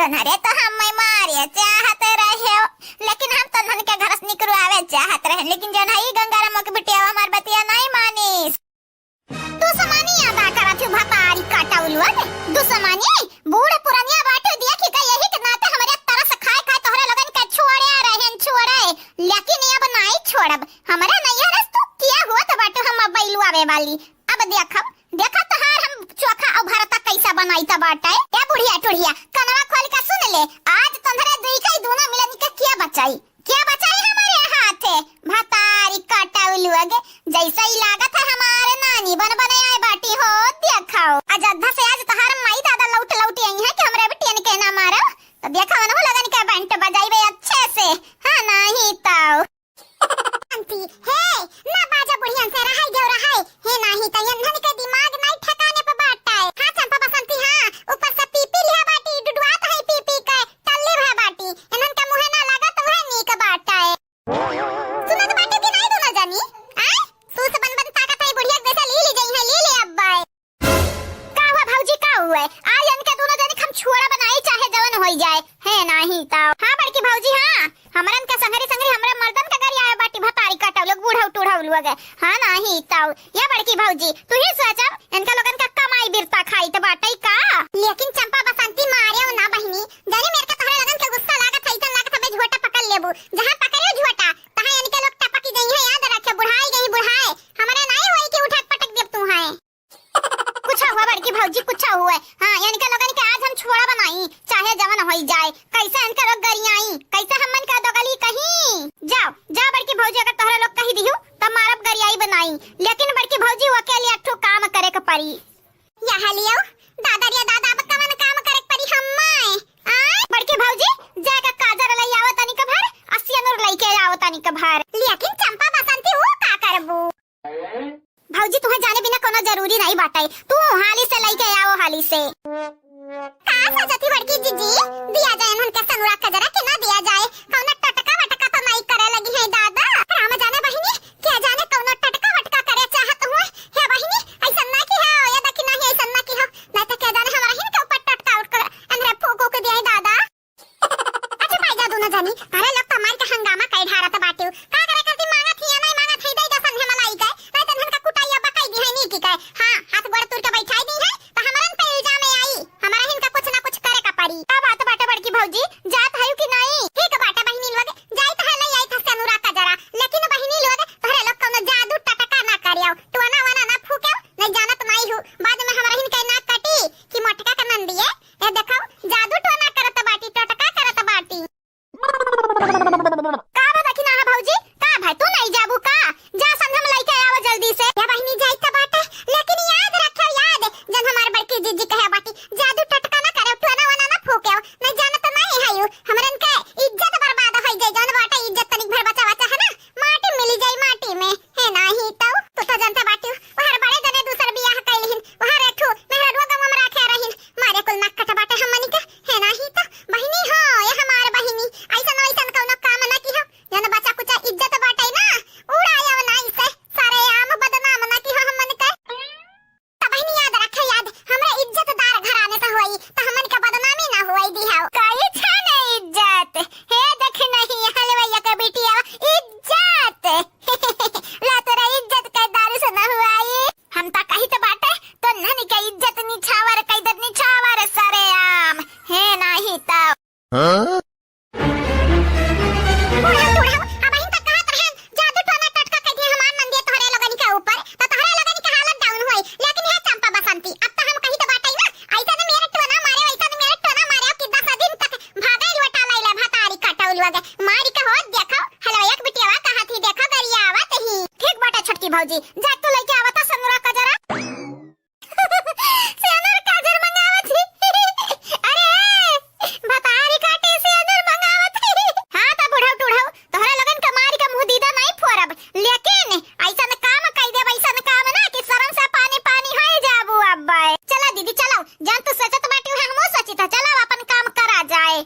तनहरे तो हम मारे चाहत रहे लेकिन हम तनहन के घर से निकलवावे चाहत रहे लेकिन जन हई गंगाराम के बिटिया हमार बतिया नहीं मानिस। तू समानी आदा करत हूं भतारी काटाउलवा ने दुश्मनी बूढ़ पुरानिया बाटे दिया कि का यही के नाते हमरे तरस खाए खाए तोहरे लगन के छोड़े रहन छोड़े लेकिन अब नहीं छोड़ब हमरा नहीं रस तू किया हुआ त बाटे हम बैलुआवे वाली अब देखा तहार हम चोखा और भरता कैसा बनाई त बाटे ए बुढ़िया टुढ़िया कनवा खोल के सुन ले आज तंधरे दुई कई दूना मिलन के क्या बचाई हमारे हाथे भतारी काटाउलवा गे जैसा ही लागत है हमारे नानी बन बने आए बाटी हो देखाओ आज अद्धा से आज तहार माई दादा लौट आई है कि हमरे बिटियन के ना मारो तो देखा मन लगन के बैंड बजाइबे अच्छे से हां नहीं ताऊ आंटी हे ना बाजा बुढ़ियन से रहाई देव रहाई हे नहीं त यंधन के दिमाग नहीं ठिकाने पे बाटाए हां चंपा बसंती हां ऊपर से पीपी लिया बाटी डुडवात है पीपी के टल्ली है बाटी इनन का मुंह ना लगा तुम्हें नी का बाटाए सुनत बाटी भी नहीं दोना जानी आय तू से बन ताकत है बुढ़िया जैसा ली गई है ले अब्बा का हुआ भौजी का हुआ आज इनके दोनों जने हम छोड़ा बनाई चाहे जवन होई जाए है नहीं ताऊ हां बड़की भौजी हां हमरन का संगरी हमरा मर्दन का गाड़ी आया बाटी भतारी काटा लोग बूढ़ा टूढ़ा लोग हां नहीं ताऊ या बड़की भौजी तू ही सोचा इनका लोगन का कमाई बिरता खाई त बाटई का लेकिन चंपा बसंती मारे ना बहिनी जानी मेरे का तोहरे लगन के गुस्सा लागत है इतन लागत है झोटा पकड़ लेबू जहां पकड़ियो झोटा तहां इनके लोग टपकी गई है याद रखे बुढ़ाए हमारे नहीं होई कि उठक पटक देब तू है कुछ हुआ बड़की भौजी कुछ हुआ हां इनके लोगन के आज हम छोड़ा बनाई चाहे जवन होई जाए कैसे इनके लोग गरियाई कैसे हमन का दोगली कहीं जाओ बड़की भौजी अगर तोहरे लोग कही दिहु त मारब गरियाई बनाई लेकिन बड़की भौजी अकेले अठो काम करे के पड़ी यहां लियो दादा अब कवन काम करे के पड़ी हम्माय आ बड़की भौजी जाके काजर लई आवत तनी के भर 80 नूर लई के आवत तनी के भर लेकिन चंपा बसंती वो का करबू भौजी तुम्हें जाने बिना कोनो जरूरी नहीं बाटाई तू हाली से लई के आओ हाली से का सजती बड़की जीजी दिया जाए उन के सनुरा का जरा कि ना दिया जाए कौन टटका वटका तो नहीं करे लगी है दादा राम जाने बहिनी क्या जाने कौन टटका वटका करे चाहत हूं हे बहिनी ऐसा ना की है या दकी नहीं ऐसा ना की हो नहीं तो क्या जाने हमारा हिन के ऊपर टटका उठ कर अंदर फूको के दिए दादा अच्छा भाई जादू ना जानी अरे लोग तो मार के हंगामा कई ढारत बाटियो का करे करती मांगा थी या नहीं मांगा थी दे दसन है मलाई गए नहीं तो धन का कुटाइया बकाई दी है नी की कहे हां हाथ गोड़ तुर के बैठाई दी है तो हमरन पे इल्जाम आई हमारा हिन का कुछ ना कुछ करे का पड़ी का बात बाटा बड़की भौजी जात है कि नहीं ठीक बाटा बहिनी लोग जाई त है ले आई था सनुरा का जरा लेकिन बहिनी लोग तोहरे लोग कोनो जादू टटका ना करियो टोना वाना ना फूके नहीं जानत नहीं हूं बाद में हमारा हिन के नाक कटी कि मटका का नंदिए ए देखो जादू टोना करत बाटी टटका करत बाटी का बता कि ना भौजी का भाई तू नहीं जाबू का जा संग हम लइके आवा जल्दी से या बहिनी जाई त बाटे लेकिन याद रखो जब हमार बड़की जीजी कहे बाटी जादू टटका ना करे टोना वाना ना फूके नहीं जानत नहीं है यू हमरन के इज्जत बर्बाद हो जाए जौन बाटे इज्जत तनिक भर बचावा है ना माटी मिली जाई माटी में है नहीं तो जानता बाटी वहर बड़े जने दूसर बियाह कइलिन वहर एठो मेहरवा गम हम राखे रहिन मारे कुल नक कट बाटे हमनी के है नहीं तो बहिनी हो ये हमार बहिनी ऐसा वैसन कौनो काम ना की हो जन बच्चा कुछ इज्जत बाटे ना उड़ाया ना इसे सारे आम बदनाम ना की हो हमन के त बहिनी याद रखे हमरा इज्जतदार घराने से होई त हमन के बदनामी ना होई दिहाओ काई छाने इज्जत हे देख नहीं हलवैया के बिटिया इज्जत ला तेरा इज्जत के दारू से ना हुआई हम ता कही तो बाटे तो ननी के इज्जत निछावर कैदर निछावर सारे आम है नहीं ता हां भौजी जा तो लेके आवता सनुरा का जरा सनुर काजर मंगावत ही अरे भतारी काटे से सनुर मंगावत ही हां ता बुढ़ाऊ टुढ़ाऊ तोहरा लगन का मारी का मुंह दीदा नहीं फोरब लेकिन ऐसा न काम कई दे वैसा न काम ना कि शरम से पानी पानी होई जाबू अब्बा चला दीदी चलो जान तू सचत बाटी है हमो सचित चला अपन काम करा जाए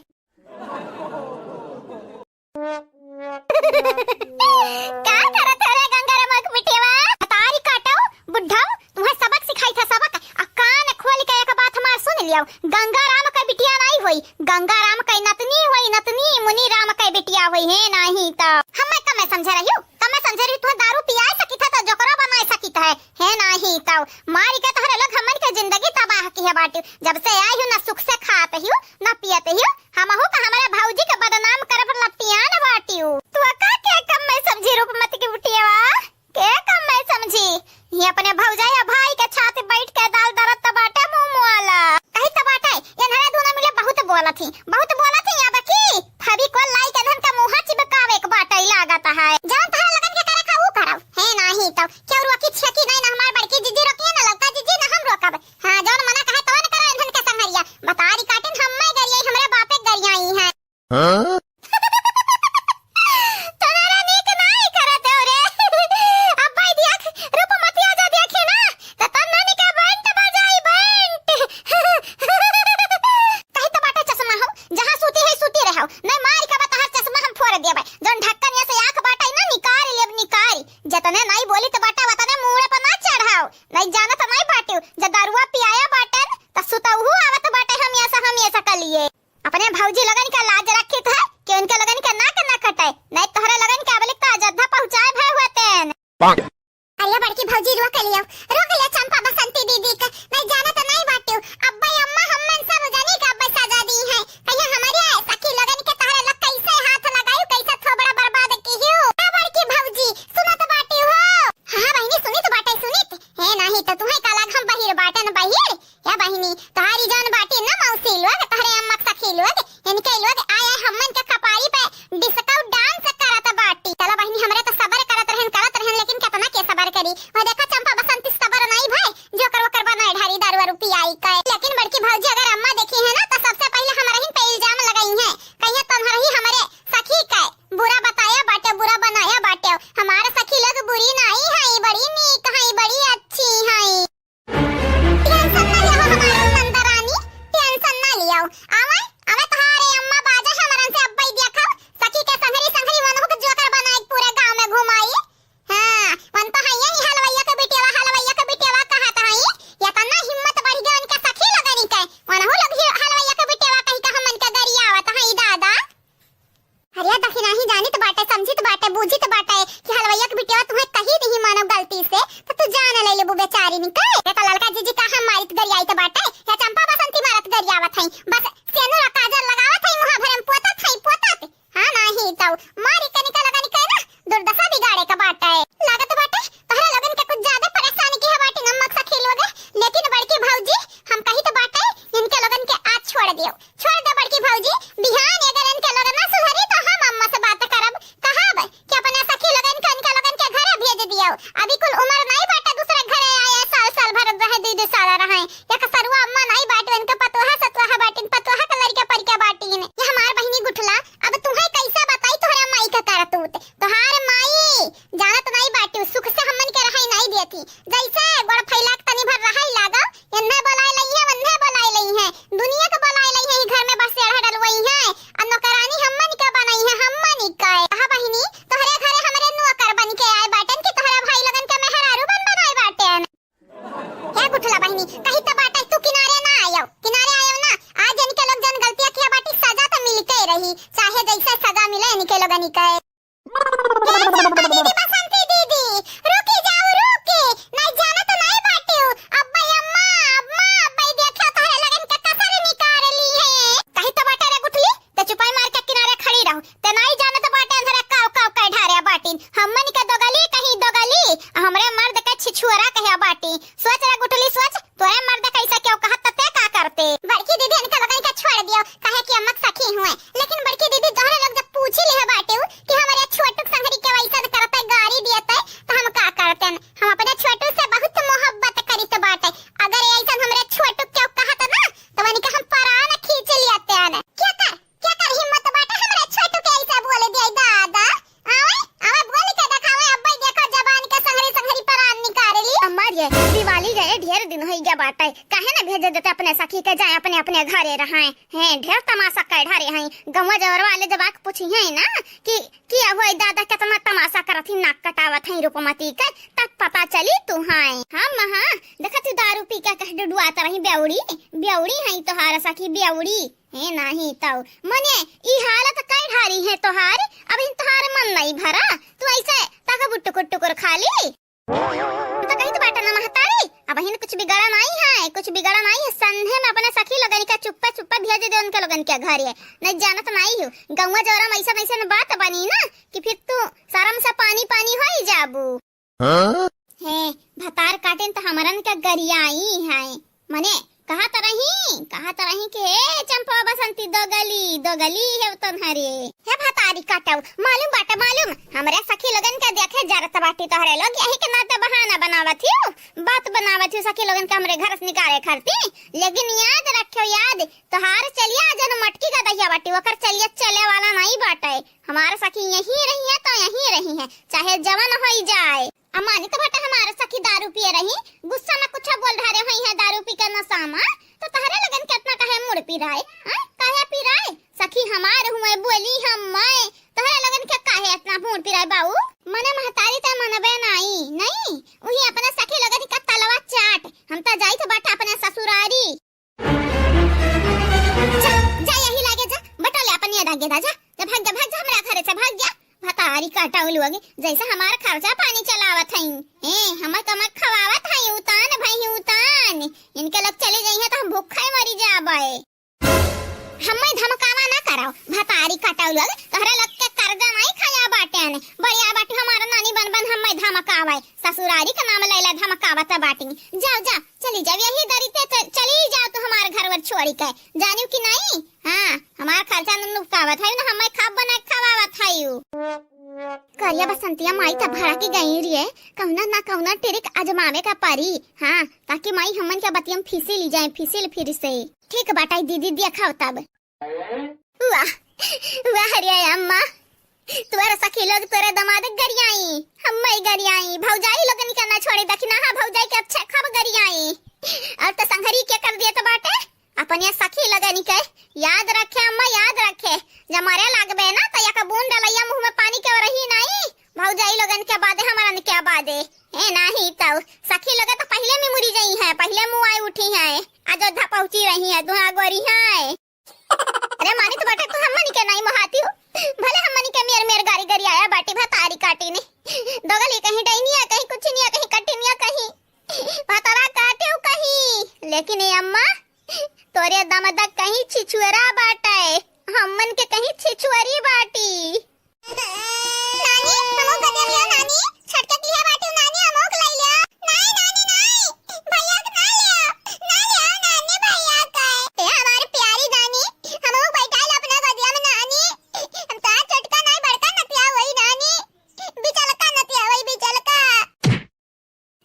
का करत रे गंगाराम के बिटिया तारी काटो बुढ़ा तुम्हें सबक सिखाई था सबक आ कान खोल के एक बात हमार सुन लियो गंगाराम के बिटिया बिटिया नहीं होई, गंगा राम कई नतनी होई, नतनी मुनि राम कई बिटिया होई है नहीं तो हमें कमे समझ रही हूँ, कमे समझ रही तू दारू पिया सकी था तो जोकरो बना सकी था है नहीं तो मारी के तोहरे लोग हमन के जिंदगी तबाह की है बाटी। जब से आई हूँ ना सुख से खाते हूँ ना पियते हूँ, हम हो का हमारे भौजी के बदनाम करब लतिया न बाटी हूँ। तू का के कम मैं समझी रूपमती की बिटिया के कम मैं समझी, ये अपने भौजाई भाई के छाती बैठ के दाल दरत तबाटे मुंह वाला कहीं तबाटे ये नरे दूना मिले बहुत बोला थी या बकी फबी को लाई के धन का मुंह चिपकावे के बाटे लागत है। जान थारा लगन के करे का वो करब है नहीं तो क्यों रोकी छकी नहीं ना हमार बड़की जीजी रोकी ना लौका जीजी ना हम रोकब। हां जौन मना कहे तो न करे धन के संगरिया बतारी काटिन हम मैं गरिया हमरे बापे गरियाई है। हां जतने नहीं बोली तो बाटा वतने मुंह पे ना चढ़ाओ, नहीं जाना तो नहीं बाटियो जब दारुआ पियाया बाटन तो सुतहु आवत बाटे हम ऐसा कर लिए। अपने भौजी लगन का लाज रखी था कि उनके लगन का नाक ना कटे, नहीं तोहरे लगन का बलिक का अयोध्या पहुंचाए भय होतेन। अरे बड़की भौजी रोक लियो चंपा बसंती दीदी का नहीं जाना तो नहीं बाटियो। अब्बा अम्मा हमन सब जानी का अब्बा सजा दी है कहिया हमारे सखी लगन के तोहरे लग कैसे हाथ लगायू कैसे थोबड़ा बर्बाद की हो। बड़की भौजी सुनो तो बाटियो हो। हां बहिनी सुनी तो बाटे सुनी है नहीं तो तुम्हें का लाग हम बहिर बाटन बहिर या बहिनी तोहारी जान बाटी ना मौसी लोग तोहरे अम्मा सखी लोग इनके लोग आए हमन के कपारी पे डिस्को डांस करत बाटी। चलो बहिनी हमरे तो सबर करत रहन लेकिन कितना के सबर करी और देखा चंपा बसंती सबर नहीं भाई जो कर बनाए ढारी दारू रुपया आई का। लेकिन बड़की भौजी अगर अम्मा देखी है ना तो सबसे पहले हमारे ही पे इल्जाम लगाई है कहिया तुम्हारा ही हमारे सखी का बुरा बताया बाटे बुरा बनाया बाटे। हमारे सखी लोग बुरी नहीं है बड़ी नीक है बड़ी अच्छी है। टेंशन ना लियो हमारे नंदरानी टेंशन ना लियो आवे तुम्हारे अम्मा बाजा हमरन से अब्बई देखा सखी के संगरी वनहु के जोकर बनाए पूरे गांव में घुमाई। हां वन तो है ये हलवैया के बिटिया कहत है या तना हिम्मत बढ़ गई उनका सखी लगनी के वनहु लोग हलवैया के बिटिया कहि का हमन के गरियावत है दादा। अरे दखिना ही जानी तो बाटे समझी तो बाटे बूझी तो बाटे कि हलवैया के बिटिया तुम्हें कही नहीं मानव गलती से तो तू जान ले ले बेचारी निकल ये ललका जीजी का हम मारित गरियाई तो बाटे या चंपा बसंती मारत गरियावत है बस सेनु काजल लगावत है मुहा भरम पोतात हां नहीं तो मारी के निकल ना दुर्दशा बिगाड़े का बाटे लागत बाटे तोहरा लगन के कुछ ज्यादा परेशानी की है बाटे नमक सा खेलोगे। लेकिन बड़की भौजी हम कही तो बाटे इनके लगन के आज छोड़ दे बड़की भौजी बिहान अगर इनके लगन ना सुधरी तो हम अम्मा से बात करब कहब कि अपने सखी लगन के इनके लगन के घर भेज दियो। अभी कुल उम्र नहीं बाटे दूसरे घरे आए साल भर रहे दीदी साल रहे एक सरुआ अम्मा नहीं बाटे इनके पतोहा सतोहा बाटिन पतोहा के लड़के पर के बाटिन ये हमार बहिनी गुठला। अब तुम्हें कैसे बताई तोहरा माई का करतूत तोहार माई जानत नहीं बाटी सुख से हमन के रहाई नहीं देती जैसे गोड़ फैला के तनी भर रहाई लागा इन्ने बोलाए लई है वन्ने बोलाए लई है दुनिया के बोलाए लई है घर में बस चढ़ा डलवई है और नौकरानी हमन के बनाई है हमन का। कहा बहिनी तोहरे घरे हमरे नौकर बन के आए बाटन कि तोहरा भाई लगन के मेहरारू बनाए बाटन क्या गुठला बहिनी कही तो बाटे तू किनारे आयो ना आज इनके लोग जन गलतियां किया बाटी सजा तो मिलते रही चाहे जैसे सजा मिले इनके लोगन के। दीदी बसंती दीदी रुकी जाओ नहीं जाना तो नहीं बाटियो अब्बा अब्बा देखा तोहरे लगन के कसर निकाल ली है कही तो बाटे रे गुठली ते चुपाई मार के किनारे खड़ी रहो ते नहीं जाना तो बाटे अंधरे काव ढारे बाटिन हमन के दोगली हमरे मर्द के छिछुरा कहिया बाटी। सोच रे गुठली सोच तोरे मर्द कैसा क्यों कहत ते का करते। बड़की दीदी इनका लगन के छोड़ दियो कहे कि अम्मा सखी हुए लेकिन बड़की दीदी तोहरे लोग जब पूछी ले बाटे कि हमारे छोटू संगरी के वैसा करते अपने घरे रहे हैं ढेर तमाशा कर ढारे हैं गंवा जवर वाले जब आके पूछी है ना कि किया हुआ दादा कितना तमाशा करत ही नाक कटावत है रूपमती का तब पता चली तू है हम हां देखा तू दारू पी के कह डुडुआत रही बेउड़ी बेउड़ी है तोहार सखी बेउड़ी है नहीं तो मने ई हालत कई ढारी है तोहार अब इन तोहार मन नहीं भरा तू ऐसे ताका बुट्टू कुट्टू खाली तो कहीं तो बाटा ना महतारी अब हिन कुछ बिगड़ा नहीं है कुछ बिगड़ा नहीं है संधे में अपने सखी लोगन का चुप्पा चुप्पा भेज दे उनके लोगन के घर है नहीं जाना तो नहीं हूँ गौवा जौरा ऐसा ऐसा बात बनी ना कि फिर तू सारा में पानी पानी हो ही जाबू है भतार काटे तो हमारन का गरियाई है मने कहा तरही के चंपा बसंती दो गली है उतन हरे हे भतारी काटाऊ मालूम बाटा मालूम हमरे सखी लोगन का देखे जरत बाटी तोहरे लोग यही के नाते बहाना बनावत हियो बात बनावत हियो सखी लोगन के हमरे घर से निकाले खरती लेकिन याद रखियो याद तोहार चलिया जन मटकी का दहिया बाटी ओकर चलिए चले वाला नहीं बाटे हमारे सखी यही रही है तो यही रही है चाहे जवान हो जाए अमानी तो बेटा हमारे सखी दारू पिए रही गुस्सा में कुछ बोल ढारे हुई है दारू पी कर नशा में तो तहरे लगन कितना कहे मुड़ पी रहा है काहे पी रहा है सखी हमारे हुए बोली हम मैं तहरे लगन के काहे इतना मुड़ पी रहा है बाऊ मने महतारी त मनबे नहीं वही अपने सखी लगन का तलवा चाट हम तो जाई तो बेटा अपने ससुरारी जा यही लागे जा बटा ले अपन ये दागे जा भाग जा हमरा घरे से भाग जा भतारी काटाऊ लोगे जैसा हमारा खर्चा पानी चलावत हई हमर कमर खवावत हई उतान भाई उतान इनके लोग चले जाई है तो हम भूखे मरी जाबे हमें धमकावा ना कराओ भतारी काटाऊ लोग तोहरा लोग के कर्जा नहीं खाया बाटे ने बढ़िया बाटे हमारा नानी बन हमें धमकावे ससुरारी का नाम लैला धमकावत बाटी जाओ चली जाओ यही दरी पे चली जाओ तो हमारे घर वर छोड़ी के जानियो कि नहीं हां हमारा खर्चा न नुकावत है ना हमें खाब बना खवावत है करिया बसंतिया माई त भरा के गई रिए कहना ना कहना टेरिक आजमावे का पारी हां ताकि माई हमन के बतियम फीसी ली जाए फीसिल फिर से ठीक बाटाई दीदी दिखाओ तब वाह हरिया अम्मा तुम्हारा सखी लोग तोरे दमाद गरियाई हम्मई गरियाई भौजाई लोगन के ना छोड़े दखना हां भौजाई के अच्छा खब गरियाई और तो संघरी के कर दिए तो बाटे अपन ये सखी लगन के याद रखे अम्मा याद रखे जब मरे लागबे ना तो या का बूंद डलैया मुंह में पानी के रही नहीं भौजाई लोगन के बादे हमारन के बादे ए नहीं तो सखी लोग तो पहले में मुरी गई है पहले मुंह आई उठी है अयोध्या पहुंची रही है दुआ गोरी है अरे मानी तो बेटा तू हमनी के नहीं महाती हो भले हमनी के मेर गारी आया बाटी भतारी काटी ने दोगली कहीं डैनिया कहीं कुछ नहीं कहीं कटिनिया कहीं भतारा काटे हो कहीं लेकिन ये अम्मा तोरे दमदा कहीं छिछुरा बाटे हमन के कहीं छिछुरी बाटी नानी हमो गदे लिया नानी छटक लिया बाटी नानी हमोक ले लिया नहीं भैया के ना लिया नानी भैया का ए हमारी प्यारी नानी हमो बैठा ले अपना गदिया में नानी हम ता चटका नहीं बड़का नतिया वही नानी बिचलका नतिया वही बिचलका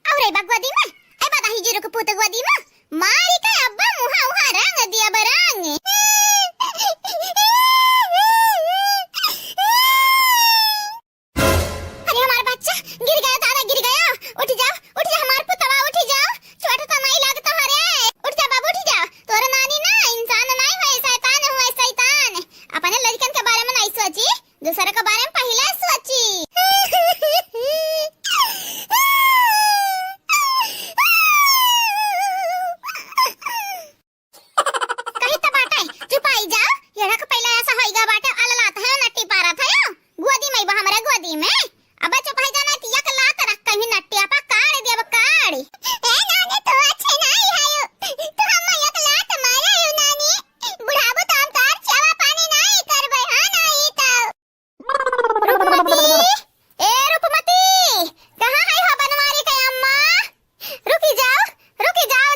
औरे बगवदी में ए बता ही जीरो के पुत गवदी में मारी का अब्बा मुहा रंग दिया बरंग दूसरे के बारे में पहले सोची कहीं तो बाटे चुपाई जाओ ये रख पहले ऐसा होएगा बाटे अललात है नट्टी पारा था गोदी में हमरा गोदी में अब चुपाई जाना कि एक लात रख कहीं नट्टी आपा काट देब काट ए नानी तो अच्छे नहीं है तो हम एक लात मारा है नानी बुढ़ाबो तो हम तार चावा पानी नहीं करबे हां नहीं तो ए रूपमती कहाँ है हो बनवारी के अम्मा रुकी जाओ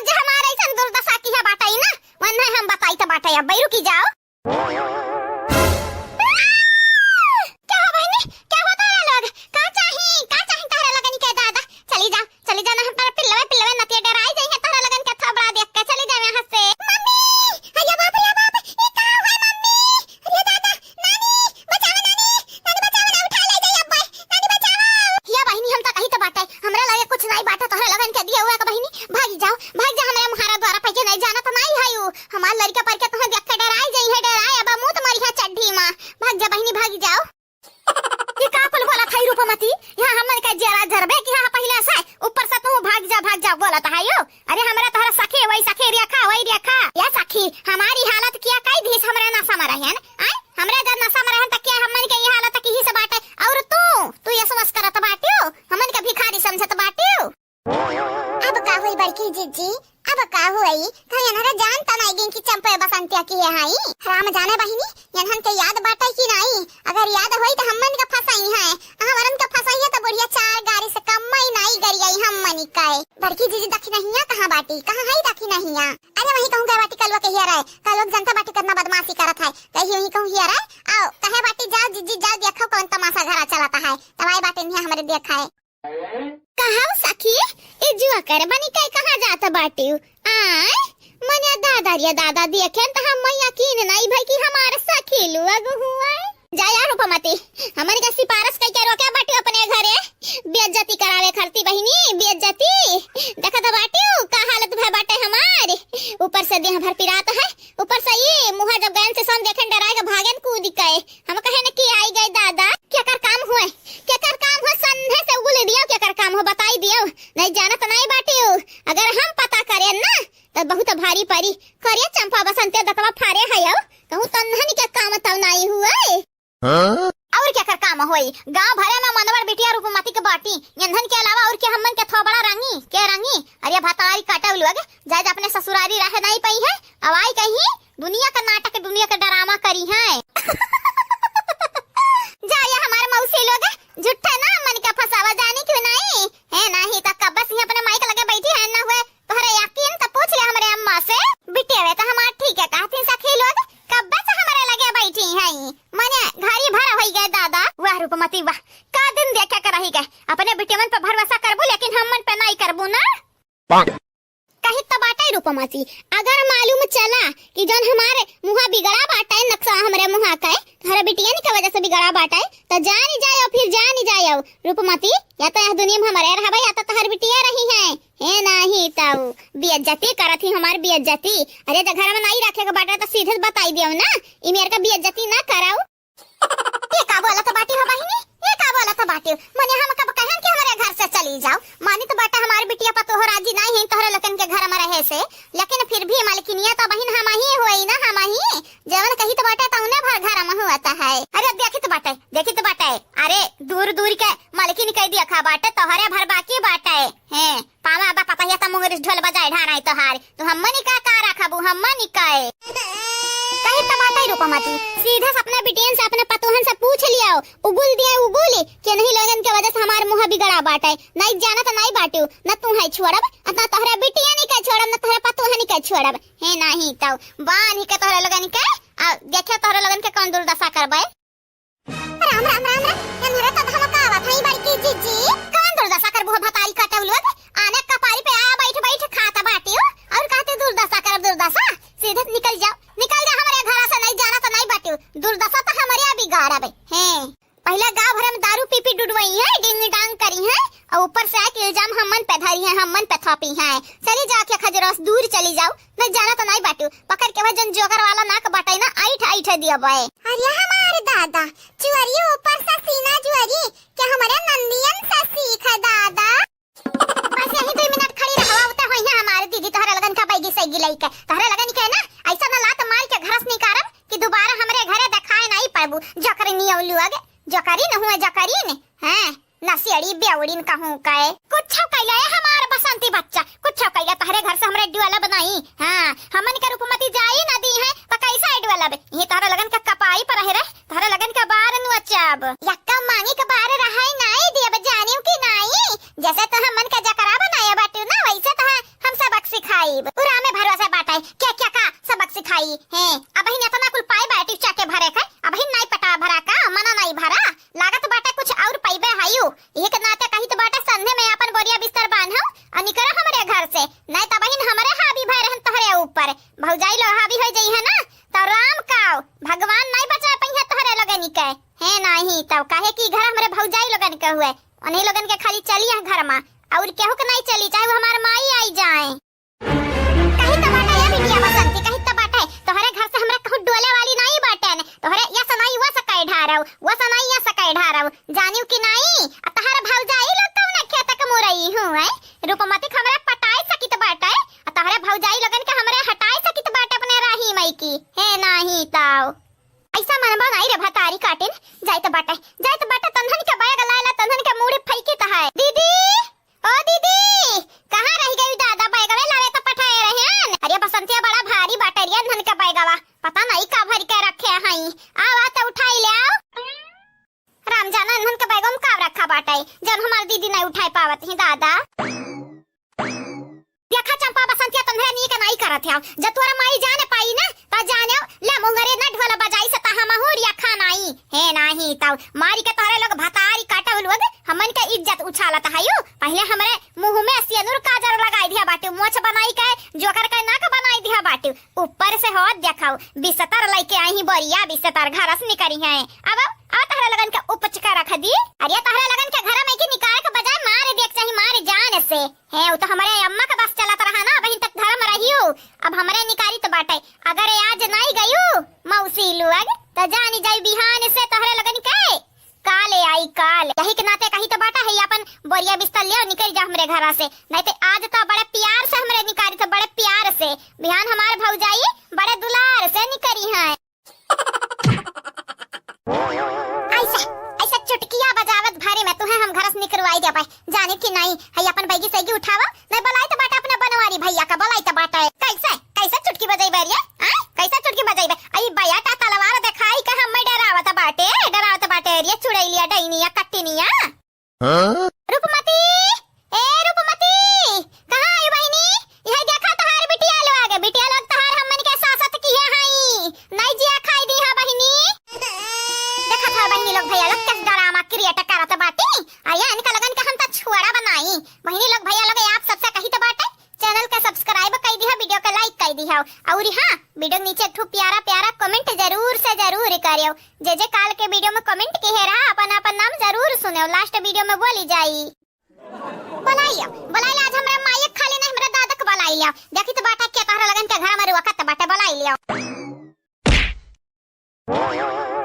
जे हमारे ऐसा दुर्दशा की है बाटाई ना वरना हम बताई तो बाटाई अब रुकी जाओ क्या हो बहनी क्या होता है लोग का चाही तारे लगन के दादा चली जा ना हम तारे पिल्लवे नतिया डराई जाई है तारे लगन के थोबड़ा देख के चली जाओ यहां से मम्मी अया बाप ये का हुआ मम्मी अरे दादा नानी बचाओ नानी बचाओ ना उठा ले जाइए अब्बा नानी बचाओ या बहनी हम तो कहीं तो बाटे हमरा लगे कुछ नहीं बाटे तोहरे लगन के दिया हुआ का बहनी भाग जा हमरा मुहारा द्वारा पे नहीं जाना तो नहीं है हमार लड़का कहां देख के डराई जाई है डराई अब मुंह तुम्हारी है चड्ढी मां भाग जा बहिनी भाग जाओ ये का कुल बोला थाई रूपमती यहां हमन का जरा जरबे कि हां पहले से ऊपर से तू भाग जा बोला था यो अरे हमरा तोहरा सखे वही सखे रेखा या सखी हमारी हालत किया कई दिस हमरा नशा में रहन आय हमरा जब नशा में रहन त क्या हमन के ये हालत की ही से बाटे और तू ये समझ करत बाटियो हमन के भिखारी समझत बाटियो अब का होई बड़की जीजी अब का होई कहीं हमारा जानता नहीं गिन की चंपे बसंतिया की है हाई राम जाने बहिनी यनहन के याद बाटे की नहीं अगर याद होई तो हमन के फसाई है हमरन के फसाई है तो बुढ़िया चार गाड़ी से कम नहीं गरियाई हमनी काए बड़की जीजी दखी नहीं कहां बाटी कहां है दखी नहीं अरे वही कहूं के बाटी कलवा के हिया रहे का लोग जनता बाटी करना बदमाशी करत है कहीं वही कहूं हिया रहे आओ कहे बाटी जाओ जीजी जाओ देखो कौन तमाशा घर चलाता है तवाई बाटी नहीं हमारे देखा है कहां सखी ए जुआ कर बनी कई कहां जाता बाटी आय मने दादा देखें त हम यकीन नहीं भाई कि हमारे सखी लोग हुआ जा यार रूपमती हमन का सिफारिश कई के रोके बाटी अपने घरे बेइज्जती करावे खरती बहिनी बेइज्जती देखा तो बाटी का हालत भय बाटे हमारे ऊपर से देह भर पिरात है ऊपर से ये मुंह जब गन से सन देखें डराएगा भागन कूद गए हम कहे न कि आई गए दादा क्या कर काम हुए क्या कर काम हो संधे से उगल दियो क्या कर काम हो बताई दियो नहीं जाना तो नहीं बाटी अगर हम पता करे ना तो बहुत भारी परी करिया चंपा बसंते दतवा फारे है कहूं तन्हन के काम तब नहीं हुए और क्या कर काम होई गांव भरे में मनवर बिटिया रूपमती के बाटी यंधन के अलावा और क्या हमन के थोबड़ा रंगी अरे भतारी काटव लोग जाय अपने ससुरारी रह नहीं पई है अब आई कहीं दुनिया का नाटक दुनिया का ड्रामा करी है जाया हमारे मौसी लोग झूठा ना मन का फसावा जाने क्यों नहीं है नहीं तो कब बस अपने माइक लगे बैठी है ना हुए तोहरे यकीन तो पूछ ले हमरे अम्मा से बिटिया वे तो हमार ठीक है कहती सखी लोग कब बस हमारे लगे बैठी है मने घरी भरा होई गए दादा वाह रूपमती वाह का दिन देखा कर रही गए अपने बिटिया पर भरोसा करबू लेकिन हम मन पे नहीं करबू ना कहीं तो बाटा रूपमती अगर मालूम चला कि जन हमारे मुहा बिगड़ा बाटा है नक्शा हमारे मुहा का है हमारे बिटिया की वजह से बिगड़ा बाटा है तो जानी जाओ फिर जानी जाओ रूपमती या तो यह दुनिया में हमारे रहबा या तो हर बिटिया रही है नहीं ताऊ बेइज्जती करत ही हमार बेइज्जती अरे जब घर में नहीं रखेगा बाटा तो सीधे बताई दियो ना ई मेरे का बेइज्जती ना कराओ ये का बोला तो बाटी हो बहिनी ये का बोला तो बाटी मने हम कब कहन कि हमारे घर से चली जाओ मानी तो बाटा हमारी बिटिया पर तो राजी नहीं है तोहरे लकन के घर में रहे से लेकिन फिर भी मालकिनिया तो बहिन हम ही होई ना हम ही जवन कही तो बाटा तौने भर घर में हुआता है अरे देखी तो बाटा अरे दूर के मालकिन कह दिया खा बाटे तोहरे भर बाकी बाटा है पावा बा पता है त मुंगरिस ढोल बजाए ढाराई तोहार तो हमनी का रखबू हमनी काए कहीं टमाटर रूपमती सीधा अपने बिटियन से अपने पतोहन से पूछ लिया उगुल कि नहीं लोगन के वजह से हमार मुंह बिगड़ा बाटे नहीं जाना तो नहीं बाटू न तू है छोड़ब अतना तोहरे बिटिया नहीं के छोड़ब न तोहरे पतोहन के छोड़ब है नहीं तो बानी के तोहरे लोगन के देखे तोहरे लोगन के कौन दुर्दशा करबे राम हमरा तो धमकावा भाई बड़की जीजी कौन दुर्दशा करबो भतारी कटव लोग आने कपारी पे आ बैठ खाता बाटी और कहते दुर्दशा कर दुर्दशा सीधे निकल जा हमारे घर से नहीं जाना तो नहीं बाटी दुर्दशा तो हमारे अभी गाड़ब है पहले गांव भर में दारू पी डुडवाई है डिंग डांग करी है और ऊपर से आके इल्जाम हमन पे धरी है हमन पे थोपी है चली जाके खजरस दूर चली जाओ नहीं जाना तो नहीं बाटू पकड़ के वजन जोगर वाला नाक बाटे ना आइठ दिया बे अरे हमारे दादा चुअरी ऊपर से सीना चुअरी क्या हमारे नंदियन से सीख है दादा बस यही 2 मिनट खड़ी रहवा होता होई है हमारे दीदी तोहरे लगन का बैगी सगी लई के तोहरे लगन के ना ऐसा ना लात मार के घर से निकारब कि दोबारा हमरे घरे दिखाए नहीं पाबू जकरी नहीं औलू आगे जकरी न हुए जकरी ने हैं नसियड़ी बेवड़ीन कहूं काए कुछ कैला है हमार बसंती बच्चा कुछ कैला तहरे घर से हमरे डुआला बनाई हां हमन के रूपमती जाई नदी है तो कैसा डुआला बे ये तहरे लगन का कपाई पर रहे तहरे लगन का बार नु अचाब यक्का मांगी के बार रहाई नहीं देब जानियो कि नहीं जैसे तो हमन का जकरा बनाया बाटू ना वैसे तो हम सबक सिखाई पूरा में भरोसा बाटाई क्या का सबक सिखाई है अब ही इतना कुल पाए बाटी चाके भरे का अब ही नहीं पटा भरा का मना नहीं भरा लागत बाटा कुछ और पाइबे हायू एक नाते कही तो बाटा संधे में अपन बोरिया बिस्तर बांधो और निकरो हमारे घर से नहीं तो बहिन हमारे हावी भय रहन तोहरे ऊपर भौजाई लो हावी हो जाई है ना तो राम काओ भगवान नहीं बचा पहिया तोहरे लगन के है नहीं तो काहे की घर हमारे भौजाई लोगन के हुए उन्हीं लोगन के खाली चली है घर में और केहू के नहीं चली चाहे वो हमार माई आई जाए कहीं तो बाटा या बिटिया बसंती कहीं तो बाटा तोहरे घर नहीं ताऊ ऐसा मन बनाई रे भतारी काटिन जाय तो बाटे तंधन के बैग लाला तंधन के मुड़ी फैकी त है दीदी ओ दीदी कहां रह गई दादा बैगवे लावे तो पठाए रहन अरे बसंतिया बड़ा भारी बाटरिया धन के बैगवा पता नहीं का भर के रखे हई आवा तो उठाई ले आओ राम जाना धन के बैगम का रखा बाटाई जब हमार दीदी नहीं उठाई पावत ही दादा देखा चंपा बसंतिया तन्हे नी के नहीं करत है जब तोरा माई जाने पाई ना ता जाने ले मुंगरे न ढोल बजाई से ता हम होरिया खानाई है नहीं ताऊ मारी के तोरे लोग भतारी काटा लोग हमन के इज्जत उछालत हयो पहले हमरे मुंह में सिंदूर काजर लगाई दिया बाटे मोछ बनाई के जोकर के नाक बनाई दिया बाटे ऊपर से हो देखाओ बिस्तर लेके आई बरिया बिस्तर घर से निकरी है अब तहरा लगन के उपचका रख दी अरे तहरा लगन के घर में की निकाल के बजाय मारे देख चाही मारे जान से है वो तो हमारे अम्मा का बस चलत रहा ना बहिन तक धर्म रहियो अब हमरे निकारी तो बाटे अगर आज नहीं गयो मौसी लोग तो जानी जाई बिहान से तहरा लगन के काले आई काल यही के नाते कही तो बाटा है अपन बोरिया बिस्तर ले निकल जा हमरे घर से नहीं तो आज तो बड़े प्यार से हमरे निकारी तो बड़े प्यार से बिहान हमार भौजाई बड़े दुलार से निकरी है ऐसा चुटकिया बजावत भारी में तुम्हें हम घर से निकलवाई दे पाए जाने की नहीं है अपन बैगी सैगी उठावा नहीं बलाई तो बाटा अपना बनवारी भैया का बलाई तो बाटा है कैसे चुटकी बजाई बैरिया कैसा चुटकी बजाई बे आई भैया ता तलवार दिखाई के हम डरावत बाटे रे चुड़ैलिया डैनिया कट्टिनिया रूपमती ए रूपमती कहां आई बहनी यह देखा तहार बिटिया लोग तहार हमन के सासत की है नहीं जिया खाई दी है बहनी देखा था बहनी लोग भैया लोग किस ड्रामा क्रिएट करत बाटी आया इनका लगन के हम त छुआड़ा बनाई बहनी लोग भैया लोग आप सबसे कही तो बाटे चैनल का सब्सक्राइब कर दी है वीडियो का लाइक कर दी है और हां वीडियो नीचे एक प्यारा कमेंट जरूर से जरूर करियो जे काल के वीडियो में कमेंट के है रहा अपन नाम जरूर सुनियो लास्ट वीडियो में बोली जाई बुलाइयो आज हमरा माइक खाली नहीं हमरा दादा के बुलाई लियो देखी तो बाटा के तहरा लगन के घर में रुआ त बाटा बुलाई लियो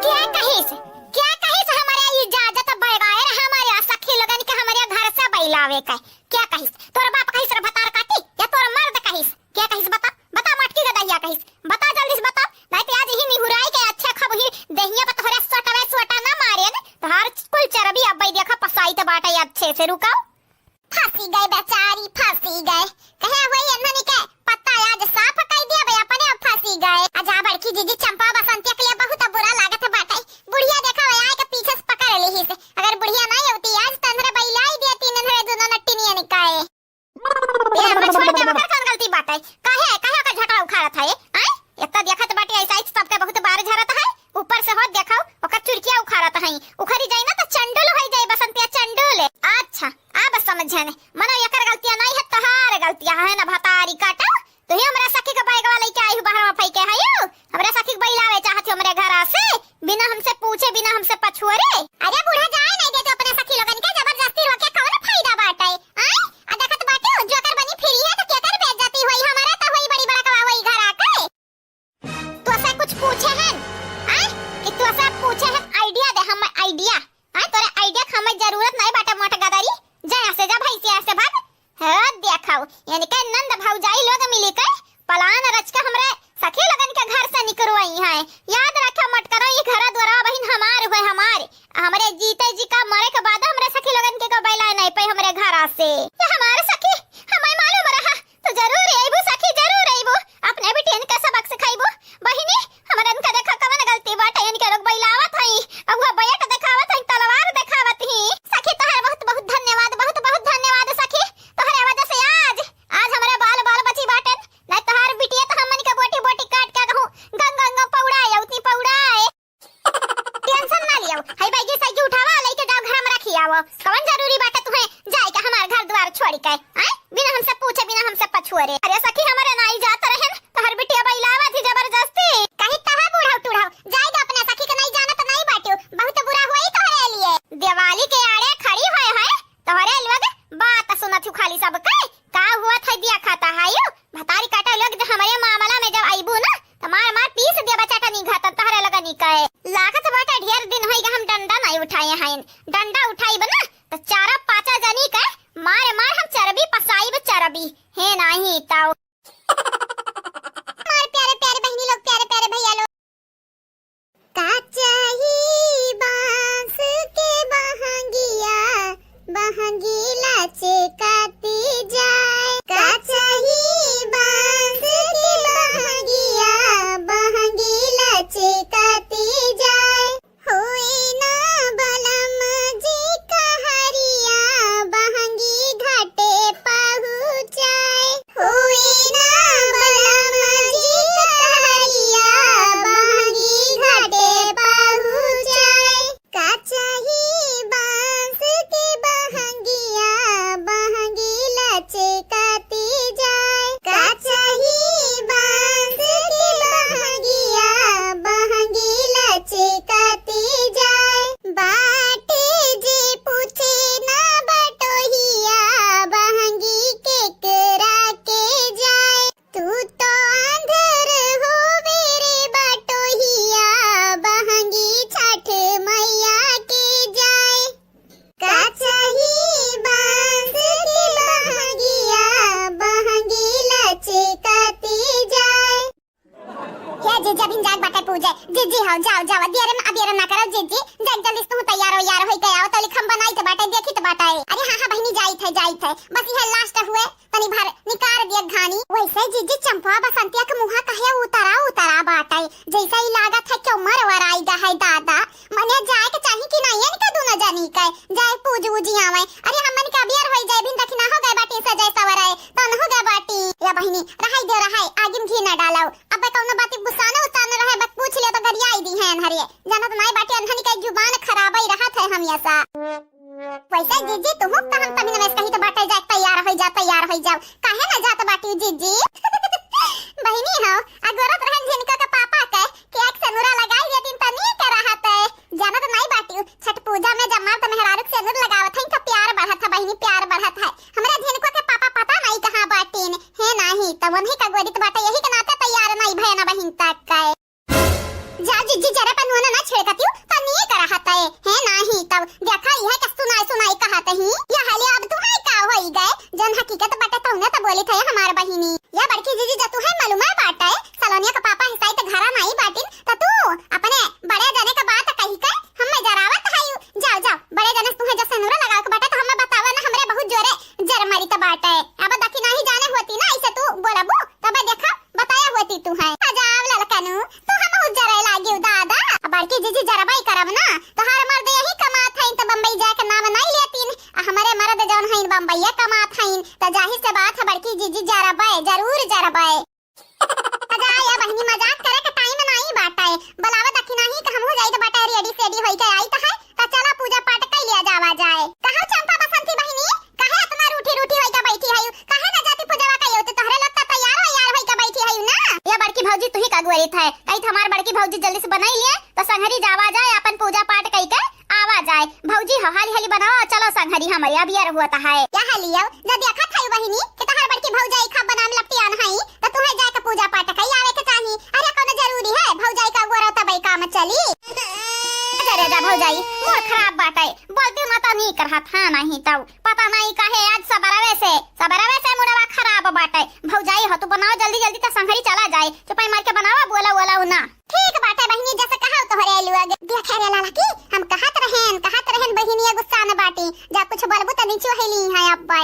क्या कहिस हमारे इजाजत बैगाए हमारे सखी लगन के हमारे घर से बैलावे का क्या कहिस तोर बाप कहिस रे भतार काटी या तोर मर्द कहिस क्या कहिस बता मटकी के दहिया कहिस बता जल्दी से बता नहीं तो आज ही निहुराई के अच्छा खबही दहिया पर तोरे सोटा ना मारे न तोहार कुल चरबी अब देखा पसाई तो बाटा अच्छे से रुकाओ फंसी गए बेचारी फंसी गए कहे वही अन्हनी के पत्ता आज साफ कर दिया बे अपने अब फंसी गए आज आ बड़की दीदी चंपा बसंतिया के लिए बहुत बुरा लागत है बाटे बुढ़िया देखा आए के पीछे से पकड़ ली से अगर बुढ़िया नहीं होती आज तंदरे बैलाई देती नंदरे दोनों नट्टी नहीं निकाए ये हम छोड़ दे मगर कौन गलती बात है काहे का झगड़ा उखाड़त है हैं इतना देखत बाटे ऐसा ही सबके बहुत बार झरत है ऊपर से होत देखाओ ओकर चुरकिया उखाड़त है उखड़ी जाई ना तो चंडुल होई जाई बसंतिया चंडुल अच्छा अब समझे ने मनो एकर गलतियां नहीं है तहार गलतियां है ना भतारी काटा तो ही हमरा सखी के बैग वाले के आई बाहर में फैके आयो हमरा सखी के बैलावे चाहत हमरे घर से बिना हमसे पूछे बिना हमसे पछुरे अरे बूढ़ा जाए नहीं दे तो अपने सखी लोगन के जबरदस्ती रोके कौन फायदा बाटे हैं आ देखत बाटे जोकर बनी फिरी है तो केकर बेइज्जती होई हमारा तो होई बड़ी बड़ा कवा होई घर आके तो ऐसा कुछ पूछे हैं हैं कि तू ऐसा पूछे है आईडिया दे हम आईडिया हां तोरे आईडिया के हमें जरूरत नहीं बाटे मोटा गदारी जा से जा भाई से भाग है देखाओ यानी के नंद भौजाई लोग मिली के पलान रच के हमरे सखी लगन के घर से निकलवाई है याद रखो मत करो ये घर द्वारा बहन हमार हुए हमारे जीते जी का मरे के बाद हमरे सखी लगन के बैला नहीं पे हमरे घर से ये हमारे सखी हमें मालूम रहा तो जरूर आइबो सखी जरूर आइबो अपने बेटी इनका सबक सिखाइबो बहिनी हमरे इनका देखा कवन गलती बाटे इनके लोग बैलावत हई अब वो बैठ दिखावत हई तलवार दिखावत ही सखी तोहर बहुत धन्यवाद धन्यवाद सखी तोहरे वजह से आज हमारे बाल बची बाटन नहीं तोहर बिटिया तो हमन के बोटी काट के कहूं गंगा पौड़ाए उतनी पौड़ाए टेंशन ना लियो हई बैगी सही उठावा लेके जाओ घर में रखी आवो कवन जरूरी बाटे तुम्हें जाए के हमार घर द्वार छोड़ के हैं बिना हमसे पूछे बिना हमसे पछुरे अरे सखी हमारे नाई जात रहन तोहर बिटिया बैलावा थी जबरदस्ती कहीं तहा बूढ़ा टूढ़ाओ जाए दो अपने सखी के नहीं जाना तो नहीं बाटियो बहुत बुरा होई तोहरे लिए दिवाली के आड़े खड़ी होए है तोहरे लोग बात सुनत हूं खाली सब का हुआ था दिया खाता है यो भतारी काटा लोग हमारे मामला में जब आईबू ना तो मार पीस दिया बचाटा नहीं खाता तहरे लगा नहीं कहे लागत बाटा ढेर दिन होई हम डंडा नहीं उठाए हैं डंडा उठाई बना पूजा जीजी हो जाओ जाओ अबियर ना करो जीजी जग जल्दी तू तैयार हो यार होई गया तो लिखम बनाई तो बाटे देखी तो बाटे अरे हां हां बहनी जाई थे बस यह लास्ट हुए तनी भर निकार दिया घानी वैसे जीजी चंपा बसंतिया के मुहा कहे उतारा बाटे जैसा ही लागत है कि उमर वराई गा है दादा मने जाए के चाही कि नहीं इनका दोनों जानी के जाए पूज उजी आवे अरे हमन के अबियर होई जाए बिन दखना हो गए बाटी सजाए सवराए तन हो गए बाटी या बहनी रहाई दे रहाई आगिम घी ना डालो अब कौन बाती बुसाना उतारना रहे बस पूछ ले तो गरियाई दी है हरिए जाना तो नहीं बाटी अनहनी का जुबान खराब ही रहा था हम ऐसा वैसे जीजी तुम तो हम तभी नमस्कार कही तो बाटे जाए तैयार हो जाओ काहे ना जात बाटी जीजी बहनी हो अगोरत रहन जिनका का पापा के कि एक सनुरा लगाई देतीन त नहीं कर रहा थे जाना तो नहीं बाटी छठ पूजा में जब मार तो मेहरारू से सनुर लगावत है तो प्यार बढ़त है बहनी प्यार बढ़त है हमरा जिनको के पापा पता नहीं कहां बाटीन है नहीं तब उन्हीं का गोदी तो बाटे यही के नाते तैयार नहीं भय ना बहन तक का जा जीजी जरा पर नोना ना छेड़कतियो त नहीं कर रहा है नहीं तब देखा यह के सुनाई कहत ही या हाले अब तू है का होई गए जन हकीकत बाटे तो ना तो बोली थे हमार बहिनी या बड़की जीजी जब तू है मालूम है बाटे सलोनिया का पापा हिसाई तो घरा नहीं बाटिन त तू अपने बड़े जने का बात कही के हम में जरावत है जाओ बड़े जने तू है जब सनुरा लगा के बाटे तो हमें बतावा ना हमरे बहुत जोरे जर मारी तो बाटे अब दखी नहीं जाने होती ना ऐसे तू बोलबू तब देखा बताया होती तू है जाव ललकनु तू हम उजरे लागियो दादा बड़की जीजी जरबाई करब ना तो हर मर्द यही कमात है तो बम्बई जाके नाम नहीं लेतीन हमारे मर्द जौन है बम्बईया कमात है तो जाहिर से बात है बड़की जीजी जरबाई जरूर जरबाई या बहनी मजाक करे के टाइम नहीं बाटे बलावा दखी नहीं कि हम हो जाई तो बाटे रेडी होई के आई तो है तो चला पूजा पाठ कर लिया जावा जाए कहो चंपा बसंती बहनी कहे इतना रूठी होई के बैठी है कहे ना जाती पूजा का यो तो तोहरे लोग तैयार होई के बैठी है ना या बड़की भौजी तू ही का गुरी था कई हमार बड़की भौजी जल्दी से बनाई लिए तो संघरी जावा जाए अपन पूजा पाठ कई के आवा जाए भौजी हाली बनाओ चलो संघरी हमारे अब यार हुआ है क्या हालियो जब देखा था बहनी कि तोहर बड़की भौजाई खा बनाम लपटी आन है तो तू है जाके पूजा पाठ कई आवे के चाही अरे कोनो जरूरी है भौजाई का गोरा तबई काम चली अरे जा भौजाई मोर खराब बाटे बोलती मत नहीं करहा था नहीं तब पता नहीं काहे आज सबरवे से मुड़वा खराब बाटे भौजाई हो तू बनाओ जल्दी तो संघरी चला जाए चुपाई मार के बनावा बोला ना ठीक बाटे बहनी जैसे कहा तोहरे लुआ देखे रे लाला की हम कहत रहन बहनिया गुस्सा न बाटी जा कुछ बोलबू त नीचे हेली है अब्बा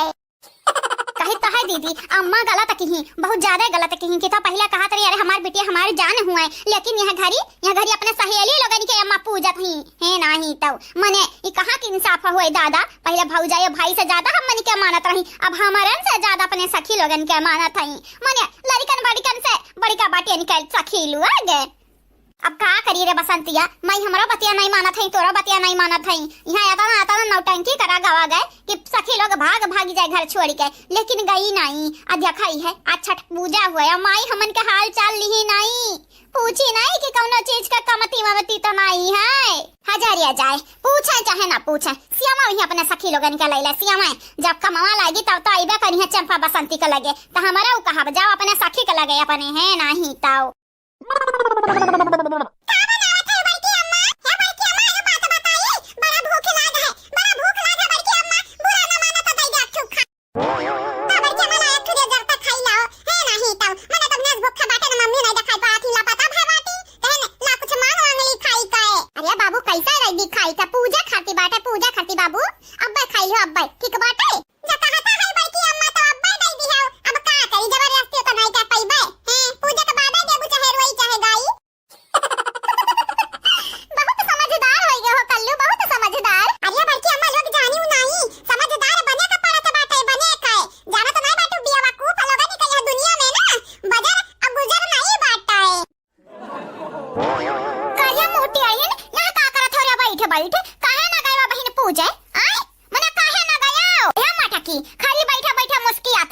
कही तो है दीदी अम्मा गलत कही बहुत ज्यादा गलत कही कि तो पहले कहा तरी अरे हमार बिटिया हमारी जान हुआ है लेकिन यह घरी अपने सहेली लोगन के अम्मा पूजत ही है नहीं तो मने ये कहां की इंसाफ हुए दादा पहले भौजाई भाई से ज्यादा हम मन के मानत रही अब हमारन से ज्यादा अपने सखी लोगन के मानत हई मने लड़कन से बड़ी का बाटिया निकल सखी लुआ गए अब का करी रे बसंतिया मैं हमरा बतिया नहीं मानत है तोरा बतिया नहीं मानत है यहाँ आता ना नौटंकी करा गवा गए कि सखी लोग भागी जाए घर छोड़ के लेकिन गई नहीं देखई है आज छठ पूजा हुआ है माई हमन के हाल चाल ली नहीं पूछी नहीं कि कौनो चीज का कमती तो नहीं है हजारिया जाए पूछे चाहे ना पूछे सियामा वही अपने सखी लोगन के लैला सियामा जब कमावा लागी तब तो आइबे करी है चंपा बसंती के लगे तो हमारा कहा जाओ अपने सखी के लगे अपने है नहीं ताओ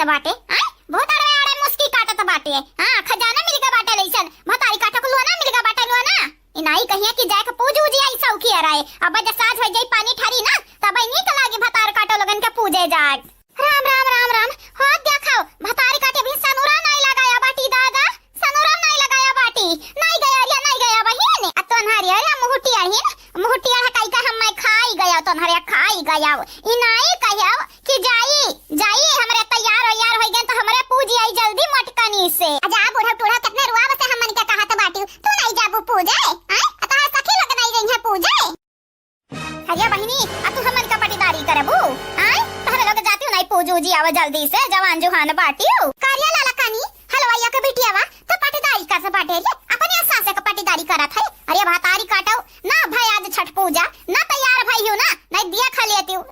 बाटे बहुत अड़े मुस्की काटत बाटे हां खजाना मिल गया बाटे लइसन भताई काटा को लोना मिल गया बाटे लोना इनाई कहिया कि जाके पूजू जी आई सौखी अराए अब जब साज हो जाई पानी ठरी ना तब नीक लागे भतार काटो लगन के पूजे जाए राम हाथ देखाओ भतार काटे भी सनुरा नहीं लगाया बाटी दादा सनुरा नहीं लगाया बाटी नहीं गया बहिन अतन हरिया मुहुटिया हटाई का हम मैं खाई गया तो हरिया खाई गया इनाई कहिया कि जाई हमरे तैयार हो गए तो हमरे पूजी आई जल्दी मटकनी से आजा बूढ़ा टूढ़ा कितने रुआ से हमन के कहा तो बाटी तू नहीं जाबू पूजा भौजी उजी आवा जल्दी से जवान जुहान बाटी हो कारिया लाला कानी हलवाइया के बेटी आवा तो पाटीदारी का से बाटे रे अपने सासे का पाटीदारी करत है। अरे भातारी काटो ना भाई आज छठ पूजा ना तैयार भाई हो ना नहीं दिया खा लेती हूँ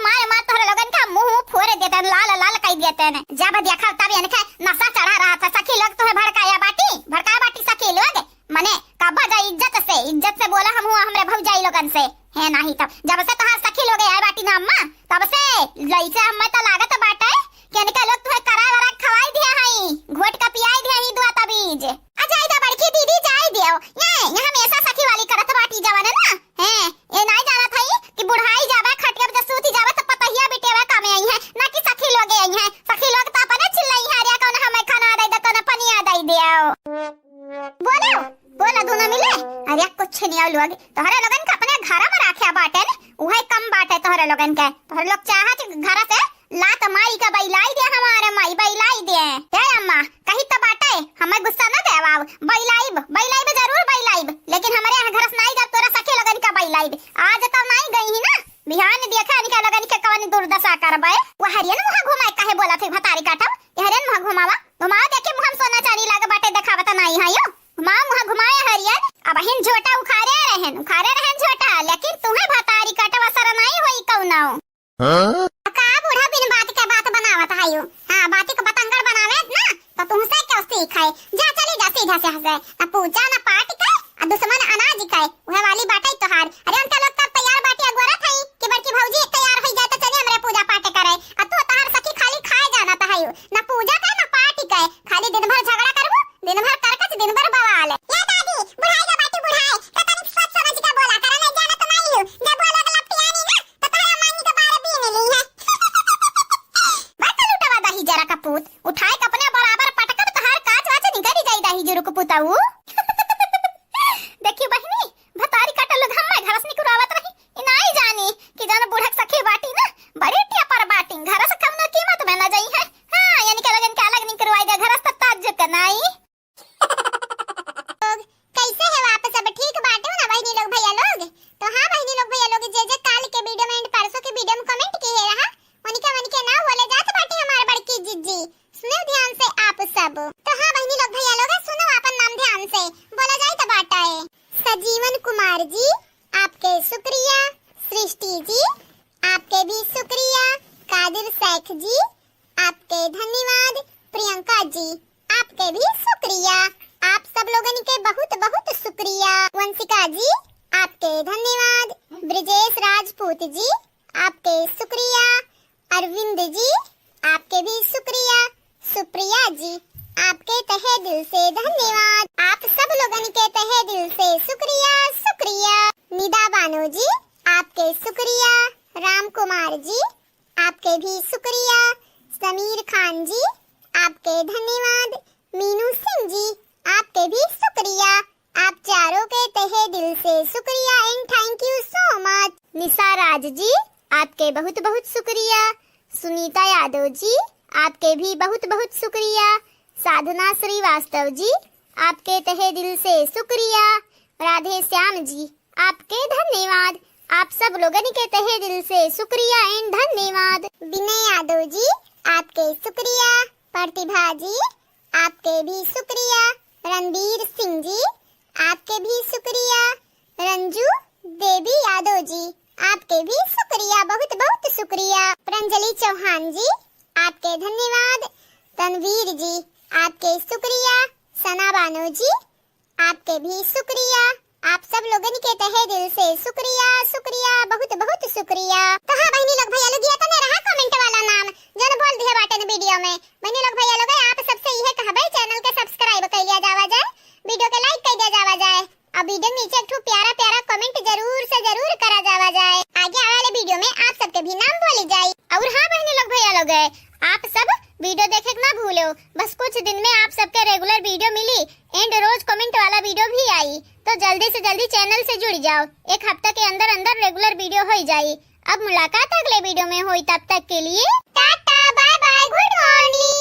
मार मार तोहरे लोगन का मुंह फोड़े देते हैं लाल लाल कह देते हैं। जब देखा तब इनका नशा चढ़ा रहा था। सखी लोग तुम्हें भड़काया बाटी सखी लोग मने कब्बा जा इज्जत से बोला हम हमरे भौजाई लोगन से है नहीं। तब जब से तहां सखी लोग आए बाटी ना अम्मा तब से लइसे हम त लागत बाटे कि इनका लोग तुम्हें करा वरा खवाई दिया हई घोट का पियाई दिया ही दुआ तबीज आ जाई दा बड़की दीदी जाई दियो ये हमेशा सखी वाली करत बाटी जवान है ना है ये नहीं जाना था कि बुढ़ाई जावे खटिया पे सूती जावे तो पतहिया बेटेवा कामे आई है ना कि सखी लोग आई है। सखी लोग त अपने चिल्लाई है रे कौन हमें खाना दई द कौन पनिया दई दियो बोलो दोनों मिले। अरे कुछ नहीं लोग तोहरे लोगन का अपने घर में रखे बाटे ने उहे कम बाटे तोहरे लोगन के तोहरे लोग चाहत घर से लात माई का बैलाई दे हमारे माई बैलाई दे हे अम्मा कहीं तो बाटे हमें गुस्सा न देवाव बैलाइब जरूर बैलाइब लेकिन हमारे यहाँ घर से नहीं जब तोरा सखी लोगन का बैलाइब आज तो नहीं गई ही ना बिहान देखा इनका लोगन के कवनी दुर्दशा करबे वो हरियन मुंह घुमाए काहे बोला थे भतारी काटब हरियन मुंह घुमावा देखे मुंह सोना चांदी लागे बाटे देखावत नहीं है यो मुंह घुमाए हरियन अब हिन झोटा उखारे रहन झोटा लेकिन तुम्हें भतारी काटब असर नहीं होई कौनो का बूढ़ा बिन बात के बात बनावत है यो हां बात को बतंगड़ बनावे ना तो तुमसे क्या सीखे जा चली जा सीधा से हंसे ना पूजा ना पाठ के आ दुश्मन अनाज के वह वाली बाटे तोहार। अरे उनका लोग तब तैयार बाटे अगोरा थई कि बड़की भौजी तैयार हो जाए तो चलिए हमरे पूजा पाठ करे आ तू तोहार सखी खाली खाए जाना था यो ना पूजा का ना पाठ के खाली दिन भर झगड़ा करबो दिन भर करकच दिन भर बवाल या दादी बुढ़ाई का बाटी बुढ़ाई तो तनिक सोच समझ के बोला कर नहीं जाना तो नहीं हो जब बोला गला पियानी ना तो तोहरा मानी के बारे पी मिली है बात लुटवा दही जरा कपूत उठाए के अपने बराबर पटकर तोहार काच वाच निकली जाई दही जरू को पुताऊ देखियो बहनी भतारी काटा लोग हम घर से निकलवावत रही इनाई जानी कि जान बूढ़ा सखी बाटी ना बड़ी टिया पर बाटी घर से कम ना कीमत में ना जाई है। हां यानी के लगन के अलग निकलवाई दे घर से ताज्जुब करनाई कैसे है वापस सब ठीक बाटे ना बहनी लोग भैया लोग तो हां बहनी लोग भैया लोग जे काल के वीडियो में एंड परसों के वीडियो में कमेंट किए रहा उनके ना बोले जात बाटी हमार बड़की जिज्जी सुनो ध्यान से आप सब तो हां बहनी लोग भैया लोग सुनो अपन नाम ध्यान से बोला जाए तो बाटा है सजीवन कुमार जी आपके शुक्रिया सृष्टि जी आपके भी शुक्रिया कादिर शेख जी आपके धन्यवाद प्रियंका जी आपके भी शुक्रिया आप सब लोगन के बहुत बहुत शुक्रिया वंशिका जी आपके धन्यवाद ब्रिजेश राजपूत जी आपके शुक्रिया अरविंद जी आपके भी शुक्रिया सुप्रिया जी आपके तहे दिल से धन्यवाद आप सब लोगन के तहे दिल से शुक्रिया निदा बानो जी आपके शुक्रिया राम कुमार जी आपके भी शुक्रिया समीर खान जी आपके धन्यवाद मीनू सिंह जी आपके भी शुक्रिया आप चारों के तहे दिल से शुक्रिया and thank you so much. Nisha Raj ji आपके बहुत बहुत शुक्रिया सुनीता यादव जी आपके भी बहुत बहुत शुक्रिया साधना श्रीवास्तव जी आपके तहे दिल से शुक्रिया राधे श्याम जी आपके धन्यवाद आप सब लोगन के तहे दिल से शुक्रिया एंड धन्यवाद। विनय यादव जी आपके शुक्रिया प्रतिभा जी आपके भी शुक्रिया रणबीर सिंह जी आपके भी शुक्रिया रंजू देवी यादव जी आपके भी शुक्रिया बहुत बहुत शुक्रिया प्रंजलि चौहान जी आपके धन्यवाद तनवीर जी आपके शुक्रिया सना बानो जी आपके भी शुक्रिया आप सब लोगन के तहे दिल से शुक्रिया बहुत बहुत शुक्रिया। तो हाँ बहनी लोग भैया लोग ये तो नहीं रहा कमेंट वाला नाम जो न बोल दिए बाटे वीडियो में बहनी लोग भैया लोग आप सबसे यह कहबे चैनल के सब्सक्राइब कर लिया जावा जाए वीडियो के लाइक कर दिया जावा जाए अब वीडियो नीचे एक प्यारा प्यारा कमेंट जरूर से जरूर करा जावा जाए आगे आने वाले वीडियो में आप सबके भी नाम बोले जाए। और हाँ बहनी लोग भैया लोग आप सब वीडियो देखे ना भूलो बस कुछ दिन में आप सबके रेगुलर वीडियो मिली एंड रोज कमेंट वाला वीडियो भी आई तो जल्दी से जल्दी चैनल से जुड़ जाओ एक हफ्ते के अंदर अंदर रेगुलर वीडियो हो जाए। अब मुलाकात अगले वीडियो में हुई तब तक के लिए टाटा बाय बाय गुड मॉर्निंग।